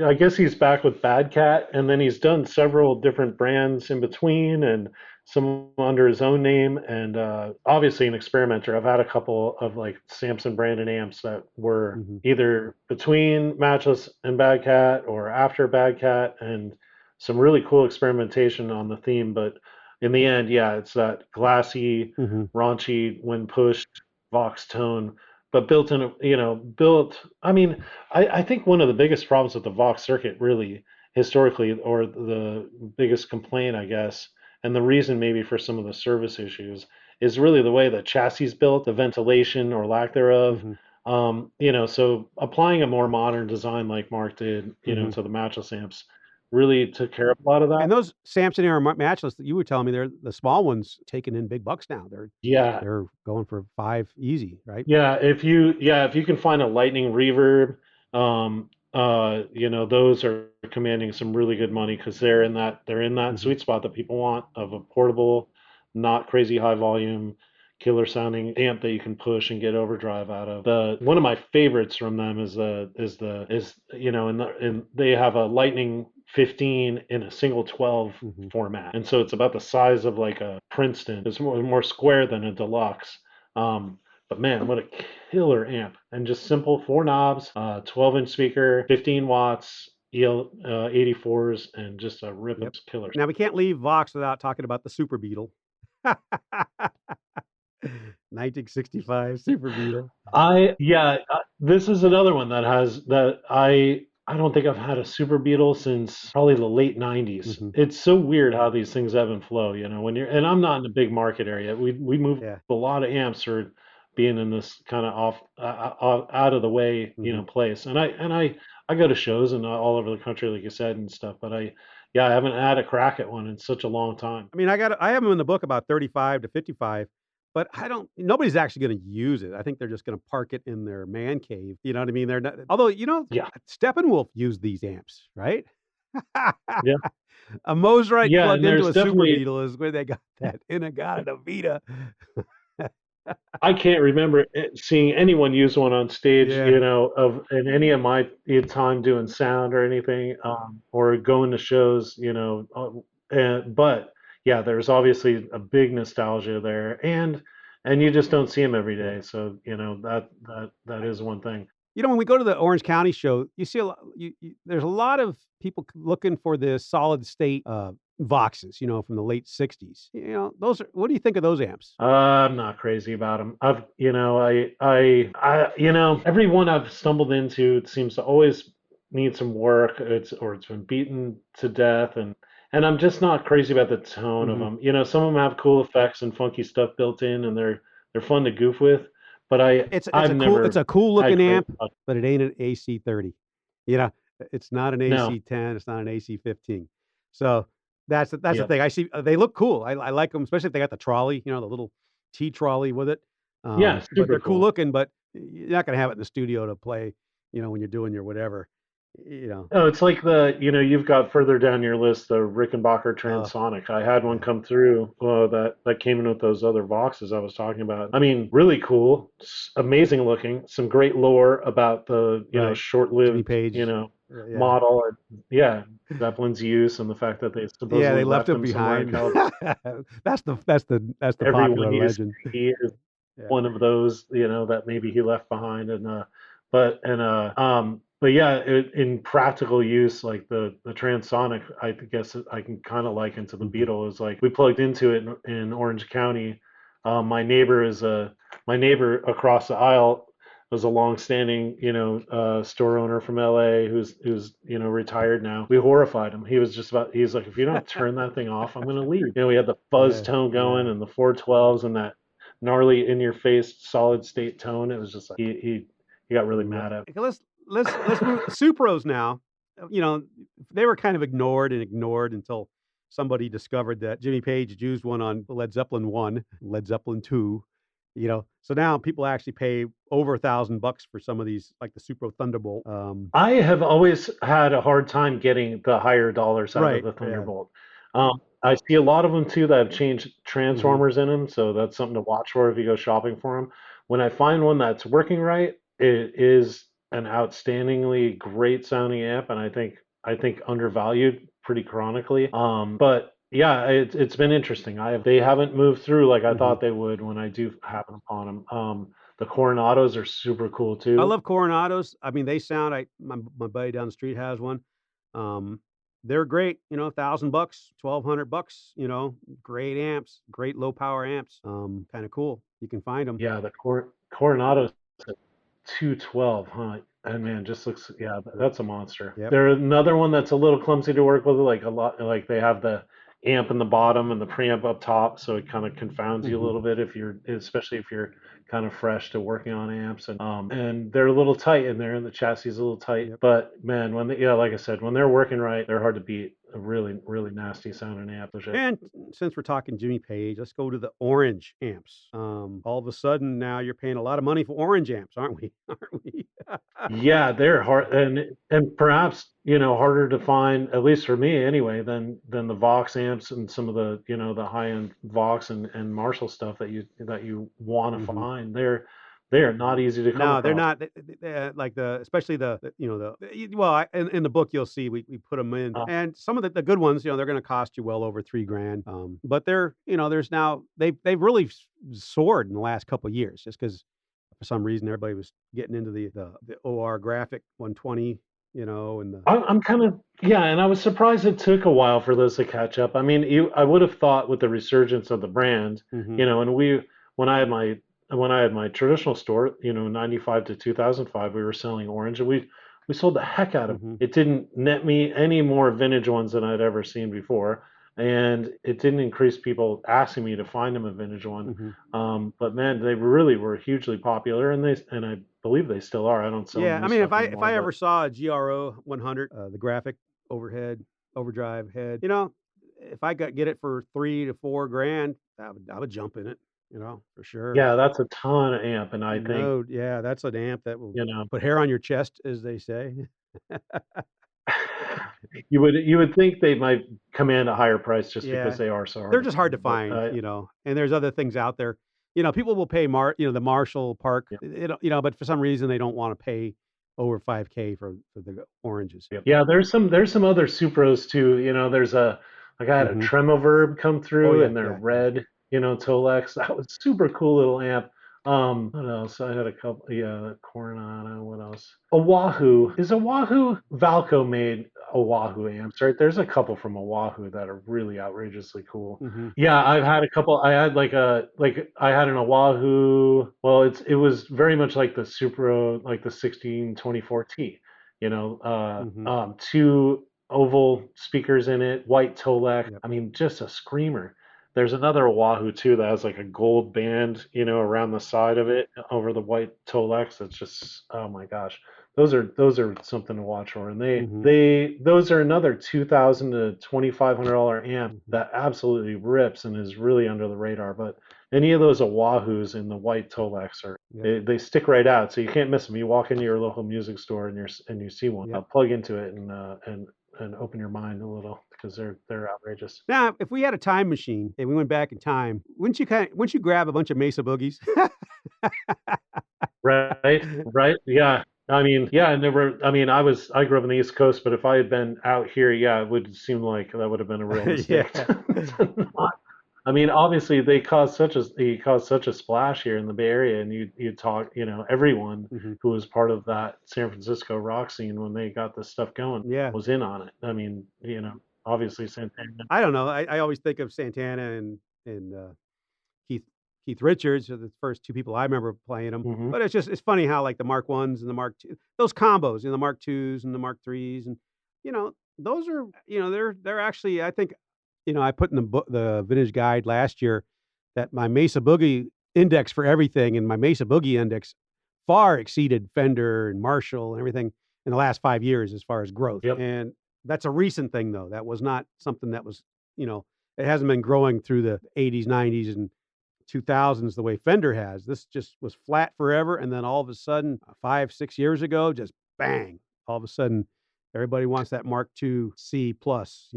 I guess he's back with Bad Cat, and then he's done several different brands in between and some under his own name, and obviously an experimenter. I've had a couple of like Samson branded amps that were either between Matchless and Bad Cat or after Bad Cat, and some really cool experimentation on the theme, but in the end, yeah, it's that glassy, raunchy, when pushed Vox tone, but built in I mean, I think one of the biggest problems with the Vox circuit, really, historically, or the biggest complaint, I guess, and the reason maybe for some of the service issues, is really the way the chassis is built, the ventilation or lack thereof. So applying a more modern design like Mark did, to the Matchless amps, really took care of a lot of that. And those Samson era Matchless that you were telling me, they're the small ones taking in big bucks now. They're going for $5 easy, right? Yeah, if you can find a Lightning reverb, those are commanding some really good money because they're in that sweet spot that people want of a portable, not crazy high volume, killer sounding amp that you can push and get overdrive out of. One of my favorites from them is they have a Lightning 15 in a single 12 format, and so it's about the size of like a Princeton. It's more square than a deluxe, but man, what a killer amp. And just simple 4 knobs, 12-inch speaker, 15 watts, EL84s, and just a ripping killer. Now we can't leave Vox without talking about the Super Beetle. 1965 Super Beetle. This is another one that I don't think I've had a Super Beetle since probably the late 90s. It's so weird how these things ebb and flow, and I'm not in a big market area. We move a lot of amps for being in this kind of off out of the way, place. And I go to shows and all over the country, like you said, and stuff, but I haven't had a crack at one in such a long time. I mean, I have them in the book about 35 to 55. But nobody's actually going to use it. I think they're just going to park it in their man cave. You know what I mean? They're not, although, Steppenwolf used these amps, right? Yeah. A Mosrite plugged into a Super Beetle is where they got that Inagata Vita. I can't remember seeing anyone use one on stage, in any of my time doing sound or anything, or going to shows, but yeah, there's obviously a big nostalgia there, and you just don't see them every day. So that is one thing. When we go to the Orange County show, you see a lot. There's a lot of people looking for the solid state Voxes, from the late '60s. Those are. What do you think of those amps? I'm not crazy about them. Every one I've stumbled into, it seems to always need some work. It's been beaten to death, and I'm just not crazy about the tone of them. Some of them have cool effects and funky stuff built in, and they're fun to goof with. But it's a cool looking had amp, but it ain't an AC30. It's not an No. AC10. It's not an AC15. So that's the thing. I see they look cool. I like them, especially if they got the trolley. The little T trolley with it. Yeah, but super they're cool cool. looking. But you're not gonna have it in the studio to play. When you're doing your whatever. Oh, it's like you've got further down your list the Rickenbacker Transonic. I had one come through that came in with those other Voxes I was talking about. I mean, really cool, amazing looking, some great lore about the Right. short-lived Jimmy Page. model, and Zeppelin's use and the fact that they supposedly they left him somewhere in behind. California. that's the Everyone popular used legend. he is one of those that maybe he left behind, but yeah, in practical use, like the Transonic, I guess I can kind of liken to the Beetle. Is like we plugged into it in Orange County. My neighbor across the aisle was a long-standing, store owner from LA who's retired now. We horrified him. He's like, if you don't turn that thing off, I'm gonna leave. We had the fuzz tone going and the 412s and that gnarly in-your-face solid state tone. It was just like he got really mad at. Let's move Supros now. They were kind of ignored until somebody discovered that Jimmy Page had used one on Led Zeppelin 1, Led Zeppelin 2. So now people actually pay over $1,000 for some of these, like the Supro Thunderbolt. I have always had a hard time getting the higher dollar side of the Right, Thunderbolt. I see a lot of them too that have changed transformers in them, so that's something to watch for if you go shopping for them. When I find one that's working right, it is an outstandingly great sounding amp, and I think undervalued pretty chronically. But yeah, it's been interesting. They haven't moved through like I thought they would when I do happen upon them. The Coronados are super cool too. I love Coronados. I mean, they sound. My buddy down the street has one. They're great. $1,000, $1,200. Great amps, great low power amps. Kind of cool. You can find them. Yeah, the Coronados 212, huh? And man, just looks, that's a monster. Yep. They're another one that's a little clumsy to work with, like a lot, like they have the amp in the bottom and the preamp up top, so it kind of confounds you a little bit especially if you're kind of fresh to working on amps, and they're a little tight in there, and the chassis is a little tight. Yep. But man, like I said, when they're working right, they're hard to beat. A really, really nasty sounding amp. And since we're talking Jimmy Page, let's go to the orange amps. All of a sudden now you're paying a lot of money for orange amps, aren't we? Yeah, they're hard and perhaps harder to find, at least for me anyway, than the Vox amps and some of the the high end Vox and Marshall stuff that you want to find. They are not easy to come across. They're not like especially well, in the book you'll see we put them in, and some of the good ones, they're going to cost you well over $3,000. But they're, there's now they've really soared in the last couple of years, just because for some reason everybody was getting into the OR graphic 120. I'm kind of and I was surprised it took a while for those to catch up. I mean, I would have thought with the resurgence of the brand, and when I had my traditional store, 95 to 2005, we were selling orange, and we sold the heck out of it. It didn't net me any more vintage ones than I'd ever seen before, and it didn't increase people asking me to find them a vintage one. But man, they really were hugely popular, and I believe they still are. I don't sell. Yeah, I mean, if I ever saw a GRO 100, the graphic overhead overdrive head, if I get it for $3,000 to $4,000, I would jump in it. For sure. Yeah, that's a ton of amp, and I think that's an amp that will put hair on your chest, as they say. You would think they might command a higher price just because they are so hard. They're just hard to find, and there's other things out there. People will pay the Marshall Park, but for some reason they don't want to pay over $5,000 for the oranges. Yeah, there's some other Supros too. There's Like I had a Mm-hmm. Tremoverb come Oh through yeah, and their yeah, yeah. red, Tolex. That was super cool little amp. What else? I had a couple. Yeah, Coronado. What else? Oahu. Is Oahu Valco made Oahu amps? Right. There's a couple from Oahu that are really outrageously cool. Mm-hmm. Yeah, I've had a couple. I had I had an Oahu. Well, it was very much like the Supro, like the 1624T. Mm-hmm. Two oval speakers in it, white Tolex. Yep. I mean, just a screamer. There's another Oahu too that has like a gold band, around the side of it over the white Tolex. It's just, oh my gosh, those are something to watch for. And Mm-hmm. those are another $2,000 to $2,500 amp Mm-hmm. that absolutely rips and is really under the radar. But any of those Oahu's in the white Tolex Yep. they stick right out, so you can't miss them. You walk into your local music store and you see one, Yep. plug into it and open your mind a little because they're outrageous. Now, if we had a time machine and we went back in time, wouldn't you grab a bunch of Mesa Boogies? Right, right, yeah. I mean, yeah, I never. I mean, I grew up on the East Coast, but if I had been out here, yeah, it would seem like that would have been a real mistake. Yeah. I mean, obviously they caused such a splash here in the Bay Area, and you talk, everyone Mm-hmm. who was part of that San Francisco rock scene when they got this stuff going Yeah. was in on it. I mean, obviously Santana. I don't know. I always think of Santana and Keith Keith Richards are the first two people I remember playing them. Hmm. But it's funny how like the Mark ones and the Mark two, those combos, the Mark twos and the Mark threes, and those are they're actually I think I put in the book the vintage guide last year that my Mesa Boogie index for everything and my Mesa Boogie index far exceeded Fender and Marshall and everything in the last 5 years as far as growth. Yep. And that's a recent thing though. That was not something that was you know it hasn't been growing through the 80s, 90s, and 2000s the way Fender has. This just was flat forever, and then all of a sudden, 5, 6 years ago, just bang! All of a sudden, everybody wants that Mark II C plus,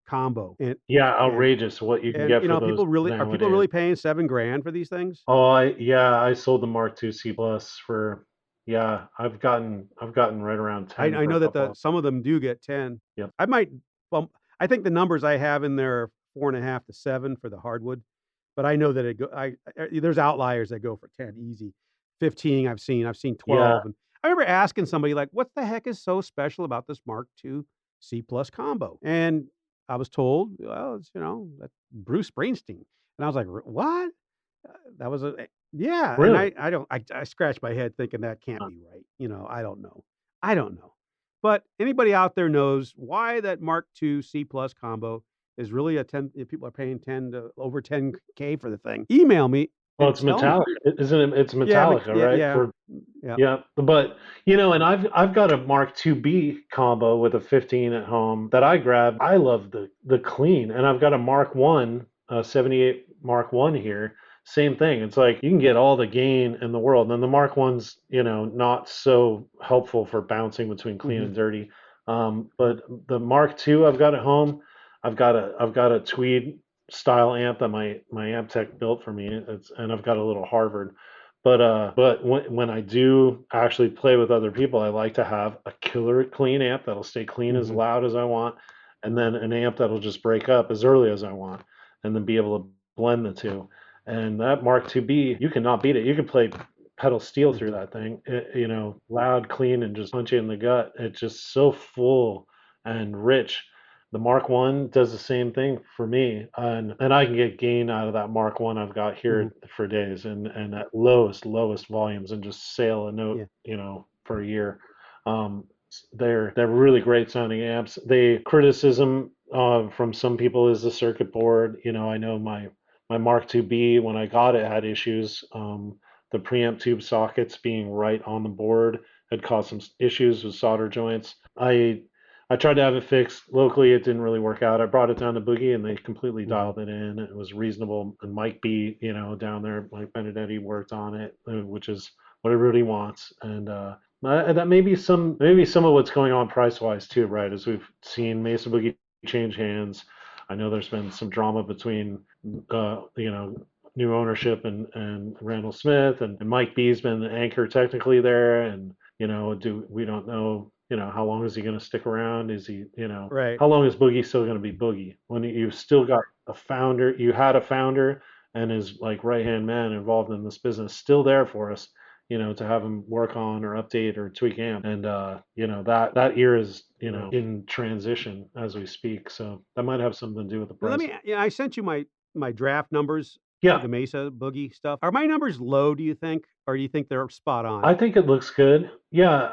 combo, Yeah, and outrageous what you can and get for those people nowadays. really paying $7,000 for these things? Oh, I sold the Mark II C plus for, yeah, I've gotten right around I 10 I for a know that couple of some of them do get 10. Yep. I might bump. I think the numbers I have in there are 4.5 to 7 for the hardwood, but I know that there's outliers that go for 10 easy. 15 I've seen Yeah. 12, and I remember asking somebody like, "What the heck is so special about this Mark II C plus combo?" And I was told, "Well, it's that's Bruce Springsteen," and I was like, "What?" That was yeah, and Really? I don't I scratched my head thinking that can't be right. I don't know. But anybody out there knows why that Mark II C plus combo is really a 10 if people are paying 10 to over 10K for the thing. Email me Well, and it's tell me. metallic, isn't it? It's Yeah, Metallica, yeah, right? yeah. Yeah. Yeah, but and I've got a Mark II B combo with a 15 at home that I grabbed. I love the clean, and I've got a Mark One, 78 Mark One here. Same thing. It's like you can get all the gain in the world, and the Mark One's not so helpful for bouncing between clean Mhm. and dirty. But the Mark II I've got at home, I've got a Tweed style amp that my amp tech built for me. And I've got a little Harvard. But when I do actually play with other people, I like to have a killer clean amp that'll stay clean as Mhm. loud as I want, and then an amp that'll just break up as early as I want, and then be able to blend the two. And that Mark II B, you cannot beat it. You can play pedal steel through Mhm. that thing, loud, clean, and just punch you in the gut. It's just so full and rich. The Mark One does the same thing for me, and I can get gain out of that Mark One I've got Mhm. here for days, and at lowest volumes, and just sail a note, Yeah. for a year. They're really great sounding amps. They criticism from some people is the circuit board. I know my Mark II B when I got it had issues. The preamp tube sockets being right on the board had caused some issues with solder joints. I tried to have it fixed locally. It didn't really work out. I brought it down to Boogie, and they completely Mhm. dialed it in. It was reasonable. And Mike B, down there, Mike Benedetti worked on it, which is what everybody wants. And that maybe some of what's going on price wise too, right? As we've seen Mesa Boogie change hands. I know there's been some drama between, new ownership and Randall Smith, and Mike B's been the anchor technically there, and we don't know how long is he going to stick around? Is he, Right. how long is Boogie still going to be Boogie? When you've still got a founder, you had a founder and his like right hand man involved in this business still there for us, to have him work on or update or tweak amp. And, that era is, in transition as we speak. So that might have something to do with the Now, price. I sent you my draft numbers for Yeah, the Mesa Boogie stuff. Are my numbers low, do you think? Or do you think they're spot on? I think it looks good. Yeah,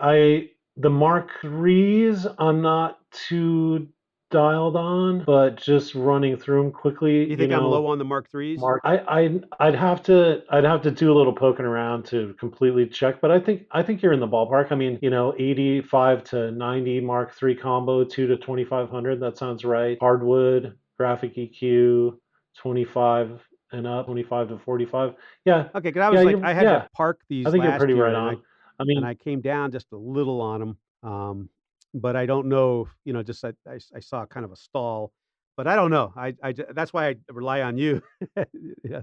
the Mark threes I'm not too dialed on, but just running through them quickly, You think I'm low on the Mark threes? Mark, I'd have to do a little poking around to completely check, but I think you're in the ballpark. I mean, 85 to 90 Mark III combo, 2 to 2500. That sounds right. Hardwood, graphic EQ, 25 and up, 25 to 45. Yeah, Okay, because I yeah, was like, I had to park I these think you're last pretty right year, and on. I mean, I came down just a little on them. But I don't know, just I saw kind of a stall, but I don't know. That's why I rely on you. Yeah.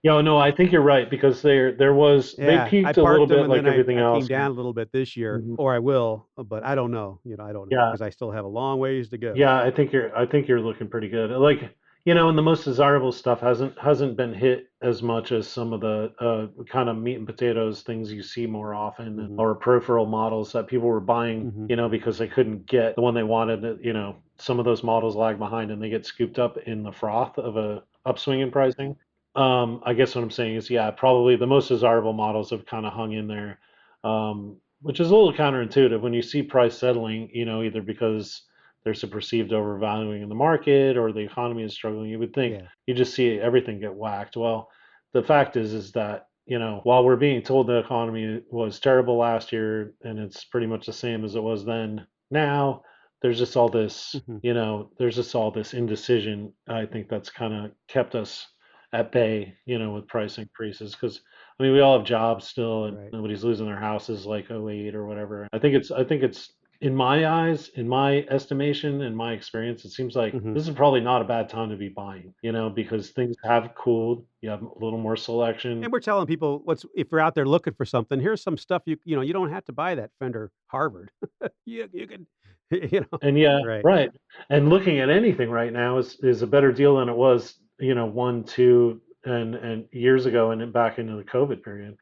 yeah, no, I think you're right because they Yeah, I peaked a little parked them bit and then like everything I came else. down a little bit this year, Mhm. or I will, but I don't know. I don't know Yeah, because I still have a long ways to go. yeah, I think you're looking pretty good. Like, and the most desirable stuff hasn't been hit as much as some of the kind of meat and potatoes things you see more often, Hmm. or peripheral models that people were buying, Hmm. because they couldn't get the one they wanted. Some of those models lag behind and they get scooped up in the froth of a upswing in pricing. I guess what I'm saying is, yeah, probably the most desirable models have kind of hung in there, which is a little counterintuitive when you see price settling, either because there's a perceived overvaluing in the market or the economy is struggling. You would think Yeah. you just see everything get whacked. Well, the fact is that, while we're being told the economy was terrible last year and it's pretty much the same as it was then, now there's just all this, Hmm. there's just all this indecision. I think that's kind of kept us at bay, with price increases. Because I mean, we all have jobs still, and Right. nobody's losing their houses like '08 or whatever. I think it's in my eyes, in my estimation, in my experience, it seems like Hmm. this is probably not a bad time to be buying, because things have cooled. You have a little more selection. And we're telling people if you're out there looking for something, here's some stuff you don't have to buy that Fender Harvard. You can, And yeah, right. right. And looking at anything right now is a better deal than it was, 1, 2, and years ago and then back into the COVID period.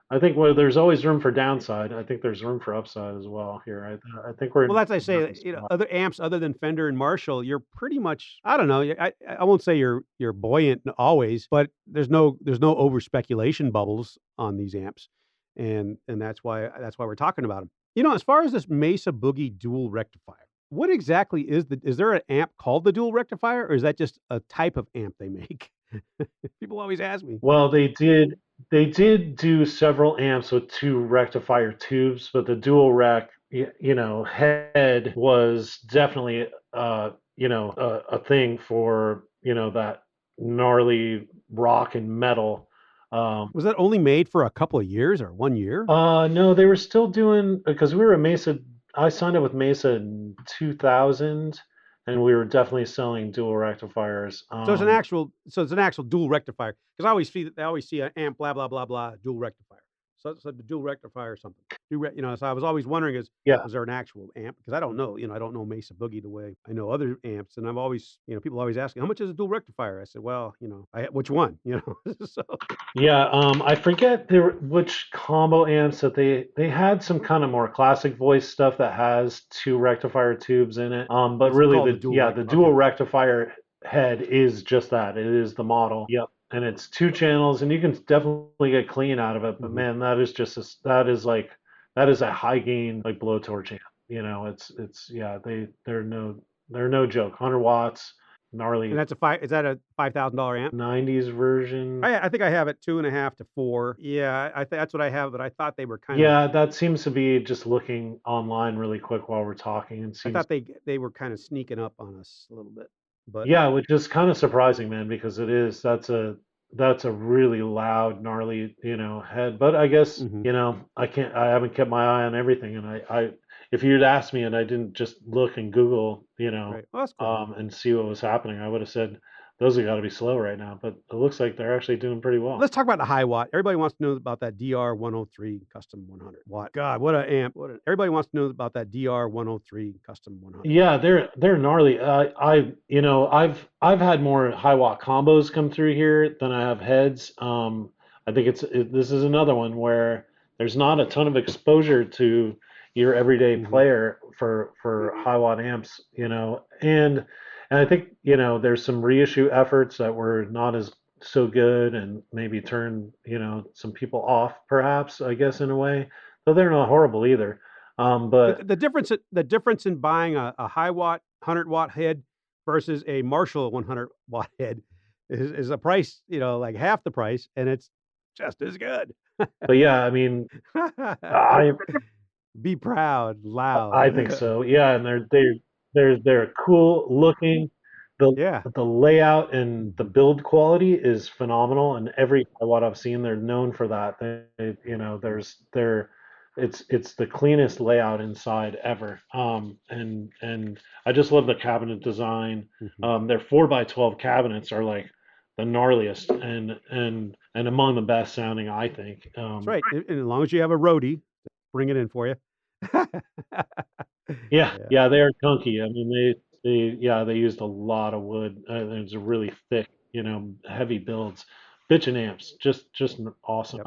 I think where there's always room for downside, I think there's room for upside as well here. I think we're Well, in as I a say, happy spot. other amps other than Fender and Marshall, you're pretty much, I don't know. I won't say you're buoyant always, but there's no over speculation bubbles on these amps, and that's why we're talking about them. As far as this Mesa Boogie dual rectifier, what exactly is there an amp called the dual rectifier, or is that just a type of amp they make? People always ask me. Well, they did do several amps with two rectifier tubes, but the dual rec, head was definitely a thing for, that gnarly rock and metal. Um, Was that only made for a couple of years or 1 year? no, they were still doing because we were a Mesa. I signed up with Mesa in 2000, and we were definitely selling dual rectifiers. So it's an actual dual rectifier, because I always see an amp, blah, blah, blah, blah, dual rectifier. So it's a dual rectifier or something. So I was always wondering, Yeah, was there an actual amp? Because I don't know, I don't know Mesa Boogie the way I know other amps, and I've always, people always ask me, how much is a dual rectifier? I said, well, which one? So yeah. I forget which combo amps that they had some kind of more classic voice stuff that has two rectifier tubes in it. But it's really called the dual the dual Okay. rectifier head is just that. It is the model. Yep. And it's two channels, and you can definitely get clean out of it. But Hmm. man, that is a high gain like blowtorch amp. It's yeah. They're no joke. 100 watts, And gnarly is that a $5,000 amp? '90s version. I think I have it 2.5 to 4. Yeah, that's what I have, but I thought they were kind of Yeah, that seems to be just looking online really quick while we're talking. It I seems, thought they were kind of sneaking up on us a little bit, but yeah, which is kind of surprising, man, because that's a really loud, gnarly, head. But I guess, mhm, I haven't kept my eye on everything, and if you'd asked me and I didn't just look and Google, right. Well, that's cool. and see what was happening, I would have said those have got to be slow right now, but it looks like they're actually doing pretty well. Let's talk about the HiWatt. Everybody wants to know about that DR103 custom 100 watt. God, what an amp! Everybody wants to know about that DR103 custom 100. Yeah, they're gnarly. I've had more HiWatt combos come through here than I have heads. I think this is another one where there's not a ton of exposure to your everyday player for HiWatt amps, and I think there's some reissue efforts that were not as so good and maybe turned some people off, perhaps, I guess, in a way, though they're not horrible either. But the difference in buying a HiWatt 100-watt head versus a Marshall 100-watt head is a price, like half the price, and it's just as good. But yeah, I mean, be proud, loud. I think so. Yeah, and they're cool looking. The layout and the build quality is phenomenal, and every HiWatt I've seen, they're known for that. It's the cleanest layout inside ever. And I just love the cabinet design. Their 4x12 cabinets are like the gnarliest and among the best sounding, I think. That's right. And as long as you have a roadie, bring it in for you. Yeah, they are chunky. I mean, they used a lot of wood. It's a really thick, heavy builds. Bitchin' amps, just awesome.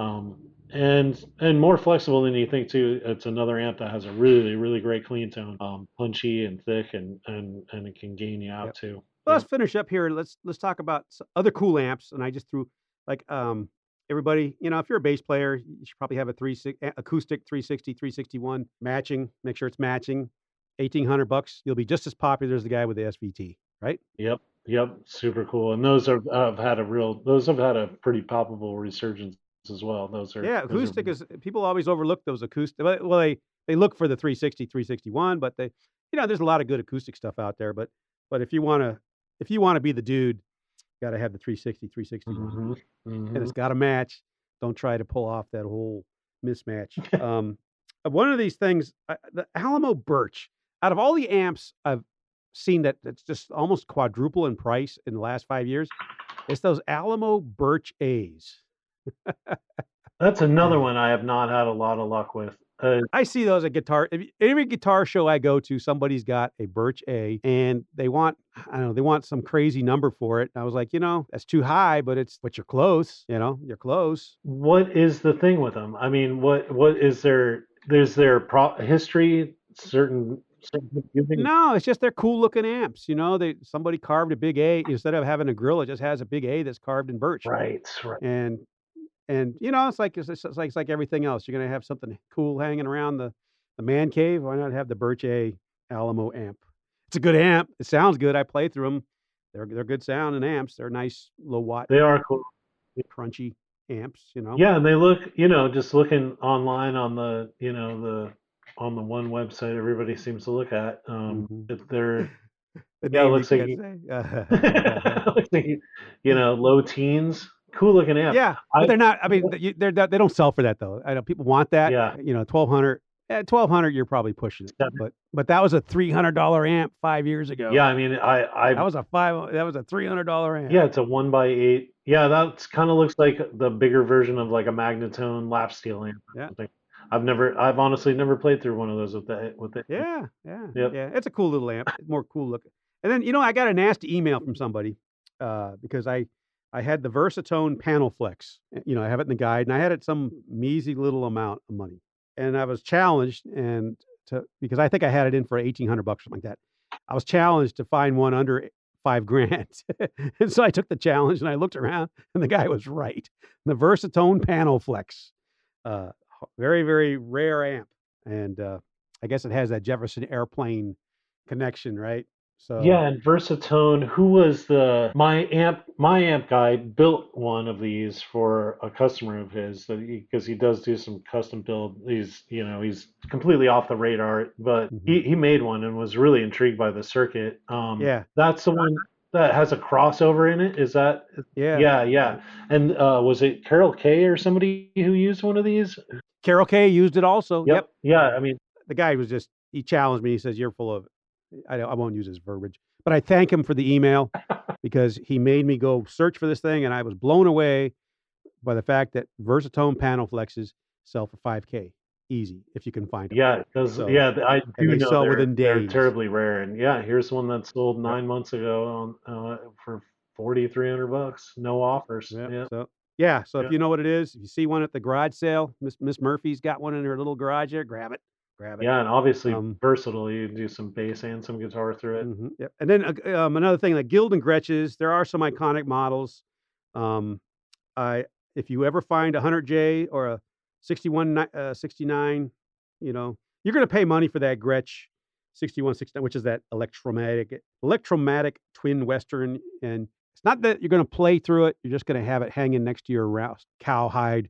Yep. And more flexible than you think too. It's another amp that has a really, really great clean tone, punchy and thick, and it can gain you out too. Well, let's finish up here. Let's talk about other cool amps. And I just threw like everybody, if you're a bass player, you should probably have a acoustic 360, 361 matching. Make sure it's matching. $1,800. You'll be just as popular as the guy with the SVT, right? Yep, super cool. And those have had a pretty palpable resurgence as well. Acoustic is, people always overlook those acoustic. Well, they look for the 360, 361, but there's a lot of good acoustic stuff out there. But if you want to be the dude, you got to have the 360, 361, and it's got to match. Don't try to pull off that whole mismatch. One of these things, the Alamo Birch. Out of all the amps I've seen that's just almost quadruple in price in the last 5 years, it's those Alamo Birch A's. That's another one I have not had a lot of luck with. I see those at every guitar show I go to, somebody's got a Birch A, and they want some crazy number for it. And I was like, that's too high, but you're close. You're close. What is the thing with them? I mean, what is there? There's their history, certain. No, it's just they're cool looking amps. Somebody carved a big A instead of having a grill. It just has a big A that's carved in birch. Right. And it's like everything else. You're gonna have something cool hanging around the man cave. Why not have the Birch A Alamo amp? It's a good amp. It sounds good. I play through them. They're good sound and amps. They're nice low watt. They are cool, crunchy amps. Yeah, and they look. Just looking online on the on the one website everybody seems to look at. They're it looks like low teens. Cool looking amp. Yeah, but they're not. I mean, they don't sell for that though. I know people want that. Yeah. $1,200. At $1,200, you're probably pushing it. But that was a $300 amp 5 years ago. Yeah, I mean, that was a $300 amp. Yeah, it's a 1x8. Yeah, that's kind of looks like the bigger version of like a Magnatone lap steel amp. Yeah. I've honestly never played through one of those with it. Yeah. It's a cool little amp. It's more cool looking. And then I got a nasty email from somebody because I had the Versatone Panel Flex. I have it in the guide, and I had it some measly little amount of money, and I was challenged because I think I had it in for $1,800 or something like that. I was challenged to find one under $5,000, and so I took the challenge and I looked around, and the guy was right. The Versatone Panel Flex. Very, very rare amp. And I guess it has that Jefferson Airplane connection, right? So yeah, and Versatone, who was my amp guy built one of these for a customer of his because he does do some custom build. He's completely off the radar, but he made one and was really intrigued by the circuit. That's the one that has a crossover in it. Is that? Yeah. And was it Carol Kay or somebody who used one of these? Carol Kay used it also. Yep. Yeah, I mean, the guy he challenged me. He says, "You're full of I won't use his verbiage, but I thank him for the email because he made me go search for this thing, and I was blown away by the fact that Versatone panel flexes sell for $5K easy if you can find them. Yeah, because So, I and do they know sell within they're days. terribly rare, and yeah, here's one that sold Yep. 9 months ago on for $4,300, no offers. Yep. Yeah, So yeah, if you know what it is, if you see one at the garage sale, Miss Murphy's got one in her little garage there. Grab it. Grab it. yeah, and obviously Um, versatile. You do some bass and some guitar through it. Yep. And then another thing, like Guild and Gretches, there are some iconic models. Um, I If you ever find a 100J or a 69, you know, you're going to pay money for that Gretsch 6169, which is that electromatic twin Western. And it's not that you're going to play through it. You're just going to have it hanging next to your cowhide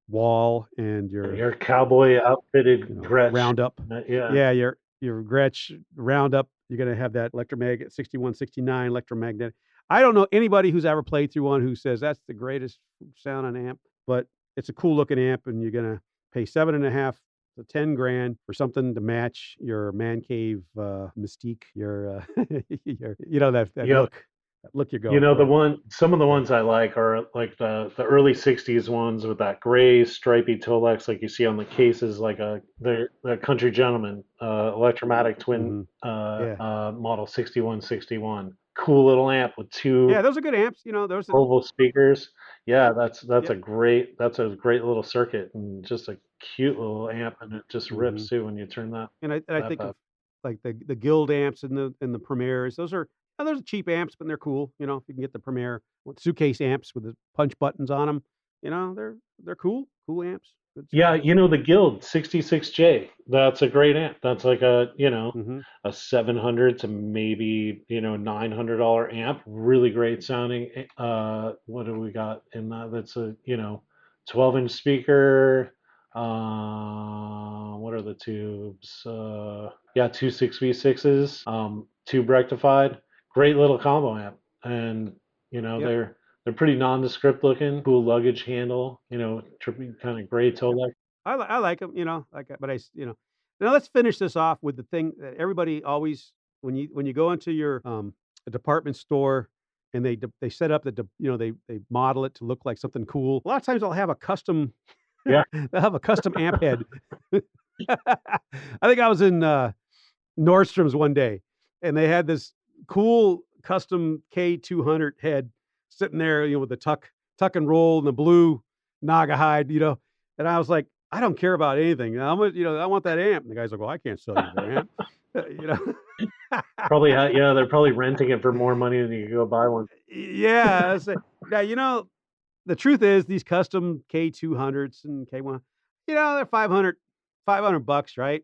wall and Your cowboy outfitted Gretsch. Roundup. Yeah. Yeah, your Gretsch Roundup. You're going to have that 6169 electromagnetic. I don't know anybody who's ever played through one who says that's the greatest sound on amp, but it's a cool looking amp, and you're going to pay $7.5 to $10,000 for something to match your man cave mystique, your that look you're going for. Some of the ones I like are like the early '60s ones with that gray stripy Tolex, like you see on the cases, like the Country Gentleman electromatic twin model 6161. Cool little amp with two those are good amps. Those oval speakers. Yeah, that's a great little circuit, and just a cute little amp, and it just rips too when you turn that. And I think of like the Guild amps and the Premiers. Those are cheap amps, but they're cool. If you can get the Premier with suitcase amps with the punch buttons on them, they're cool amps. Good Yeah, the Guild 66J. That's a great amp. That's like a a $700 to maybe $900 amp. Really great sounding. What do we got in that? That's a 12-inch speaker. What are the tubes? Yeah, two 6v6s, tube rectified. Great little combo amp, and they're pretty nondescript looking. Cool luggage handle. Trippy kind of gray toe like. I like them. But Now let's finish this off with the thing that everybody always when you go into your a department store and they set up they model it to look like something cool. A lot of times they'll have a custom. Yeah. They'll have a custom amp head. I think I was in Nordstrom's one day, and they had this cool custom K200 head sitting there, with the tuck and roll and the blue Naga hide, and I was like, I don't care about anything. I want that amp. And the guy's like, well, I can't sell you the amp. Probably, they're probably renting it for more money than you could go buy one. Yeah. Now, the truth is these custom K200s and K1, they're $500, right?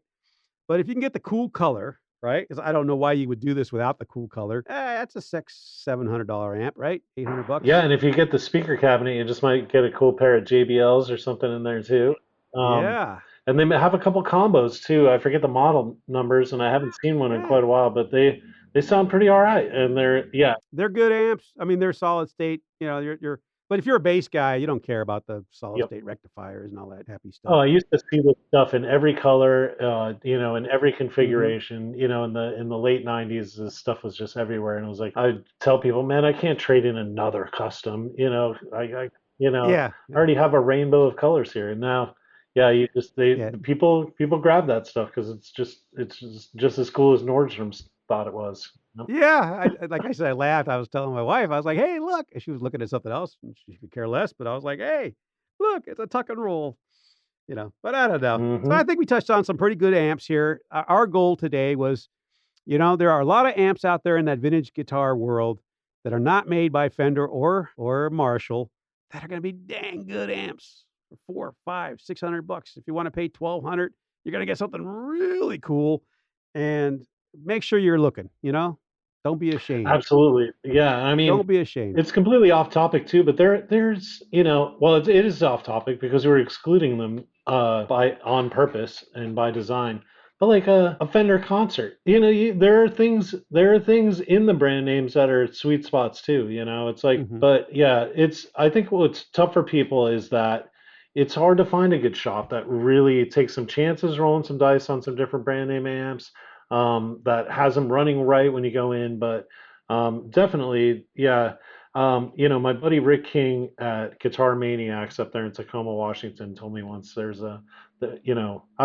But if you can get the cool color, right? Because I don't know why you would do this without the cool color. That's a $700 amp, right? $800. Yeah, and if you get the speaker cabinet, you just might get a cool pair of JBLs or something in there too. Yeah. And they have a couple combos too. I forget the model numbers, and I haven't seen one in quite a while, but they sound pretty all right. And they're good amps. I mean, they're solid state. But if you're a bass guy, you don't care about the solid state rectifiers and all that happy stuff. Oh, I used to see this stuff in every color, in every configuration. In the late '90s, this stuff was just everywhere, and it was like I'd tell people, man, I can't trade in another custom. I already have a rainbow of colors here, and now, people grab that stuff because it's just as cool as Nordstrom's thought it was. Yeah, like I said, I laughed. I was telling my wife, I was like, "Hey, look!" And she was looking at something else, and she could care less. But I was like, "Hey, look! It's a tuck and roll." But I don't know. So I think we touched on some pretty good amps here. Our goal today was, there are a lot of amps out there in that vintage guitar world that are not made by Fender or Marshall that are going to be dang good amps for $400, $500, $600. If you want to pay $1,200, you're going to get something really cool. And make sure you're looking. Don't be ashamed. Absolutely. Yeah. I mean, don't be ashamed. It's completely off topic too, but there's, it is off topic because we're excluding them on purpose and by design. But like a Fender concert, there are things in the brand names that are sweet spots too. It's like, but yeah, I think what's tough for people is that it's hard to find a good shop that really takes some chances, rolling some dice on some different brand name amps. that has them running right when you go in. But definitely, yeah. My buddy Rick King at Guitar Maniacs up there in Tacoma, Washington, told me once I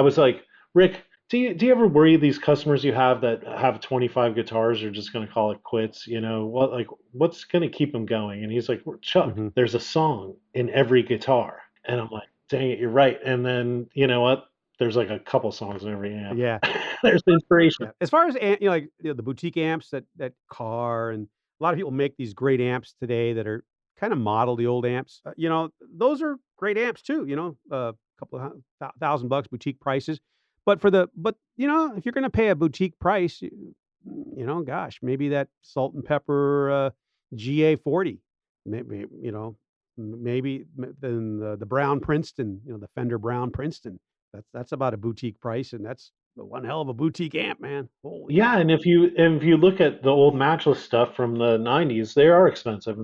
was like, Rick, do you ever worry these customers you have that have 25 guitars are just going to call it quits? What's going to keep them going? And he's like, Chuck, there's a song in every guitar. And I'm like, dang it, you're right. And then, you know what? There's like a couple songs in every amp. Yeah. There's inspiration. Yeah. As far as the boutique amps that Carr, and a lot of people make these great amps today that are kind of model the old amps. Those are great amps too. A couple of $1,000 boutique prices. But if you're going to pay a boutique price, gosh, maybe that Salt and Pepper GA40, maybe then the Brown Princeton, the Fender Brown Princeton. That's about a boutique price, and that's one hell of a boutique amp, man. Holy yeah, and if you look at the old matchless stuff from the '90s, they are expensive,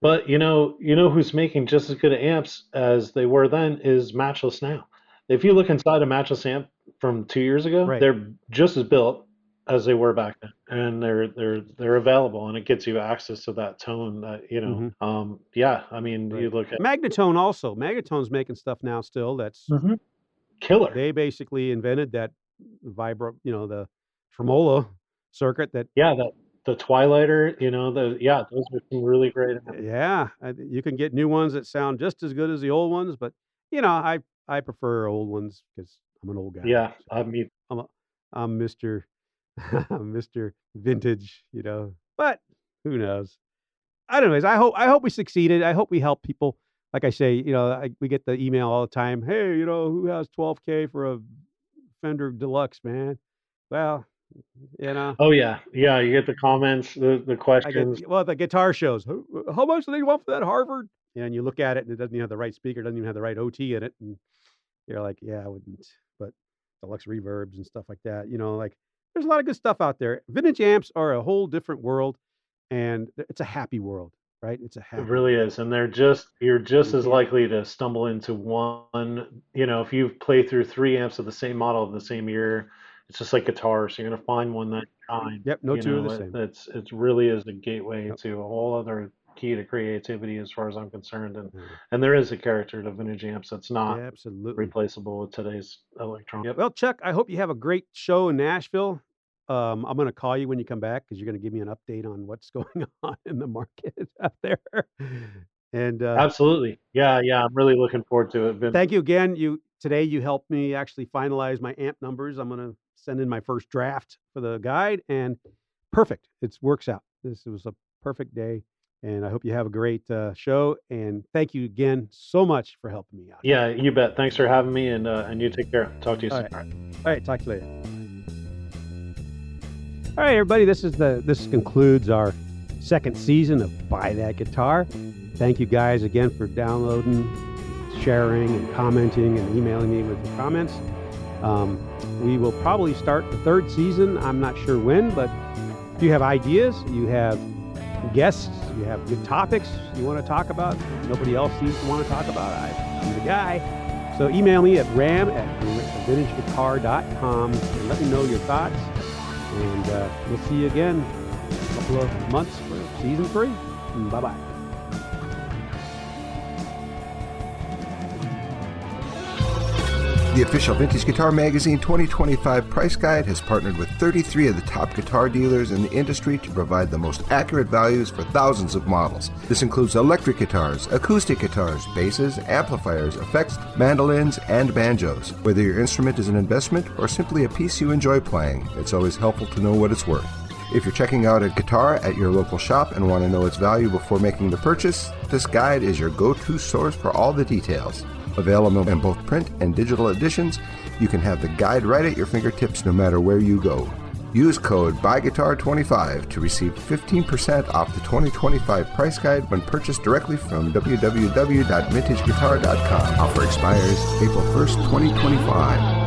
but who's making just as good amps as they were then is matchless now. If you look inside a matchless amp from 2 years ago, Right. They're just as built as they were back then, and they're available, and it gets you access to that tone that you look at Magnatone also. Magnatone's making stuff now still that's killer. They basically invented that vibro, the tremolo circuit that. Yeah, the Twilighter, those are some really great amps. Yeah, you can get new ones that sound just as good as the old ones, but I prefer old ones because I'm an old guy. Yeah, so I'm Mr. I'm Mr. Vintage, but who knows? Anyways, I hope we succeeded. I hope we help people. Like I say, we get the email all the time. Hey, who has $12K for a Fender Deluxe, man? Well, Oh yeah, you get the comments, the questions. The guitar shows. How much do they want for that Harvard? And you look at it, and it doesn't even have the right speaker, doesn't even have the right OT in it, and you're like, yeah, I wouldn't. But deluxe reverbs and stuff like that, there's a lot of good stuff out there. Vintage amps are a whole different world, and it's a happy world, right? It's a happy. It really is, and you're just as likely to stumble into one. If you play through 3 amps of the same model of the same year, it's just like guitars. You're going to find one that kind. Yep, no two are the same. It really is a gateway to a whole other key to creativity, as far as I'm concerned, and there is a character to vintage amps that's not absolutely replaceable with today's electronics. Yep. Well, Chuck, I hope you have a great show in Nashville. I'm going to call you when you come back because you're going to give me an update on what's going on in the market out there. And absolutely, yeah, I'm really looking forward to it. Thank you again. Today you helped me actually finalize my amp numbers. I'm going to send in my first draft for the guide, and perfect. It works out. This was a perfect day. And I hope you have a great show. And thank you again so much for helping me out. Yeah, you bet. Thanks for having me, and you take care. Talk to you soon. All right. Talk to you later. All right, everybody. This concludes our second season of Buy That Guitar. Thank you guys again for downloading, sharing, and commenting, and emailing me with your comments. We will probably start the third season. I'm not sure when, but if you have ideas, you have guests, you have good topics you want to talk about, nobody else seems to want to talk about, I'm the guy. So email me at ram@vintageguitar.com and let me know your thoughts. And we'll see you again in a couple of months for season 3. Bye-bye. The official Vintage Guitar Magazine 2025 price guide has partnered with 33 of the top guitar dealers in the industry to provide the most accurate values for thousands of models. This includes electric guitars, acoustic guitars, basses, amplifiers, effects, mandolins, and banjos. Whether your instrument is an investment or simply a piece you enjoy playing, it's always helpful to know what it's worth. If you're checking out a guitar at your local shop and want to know its value before making the purchase, this guide is your go-to source for all the details. Available in both print and digital editions, you can have the guide right at your fingertips no matter where you go. Use code BUYGUITAR25 to receive 15% off the 2025 price guide when purchased directly from www.vintageguitar.com. Offer expires April 1st, 2025.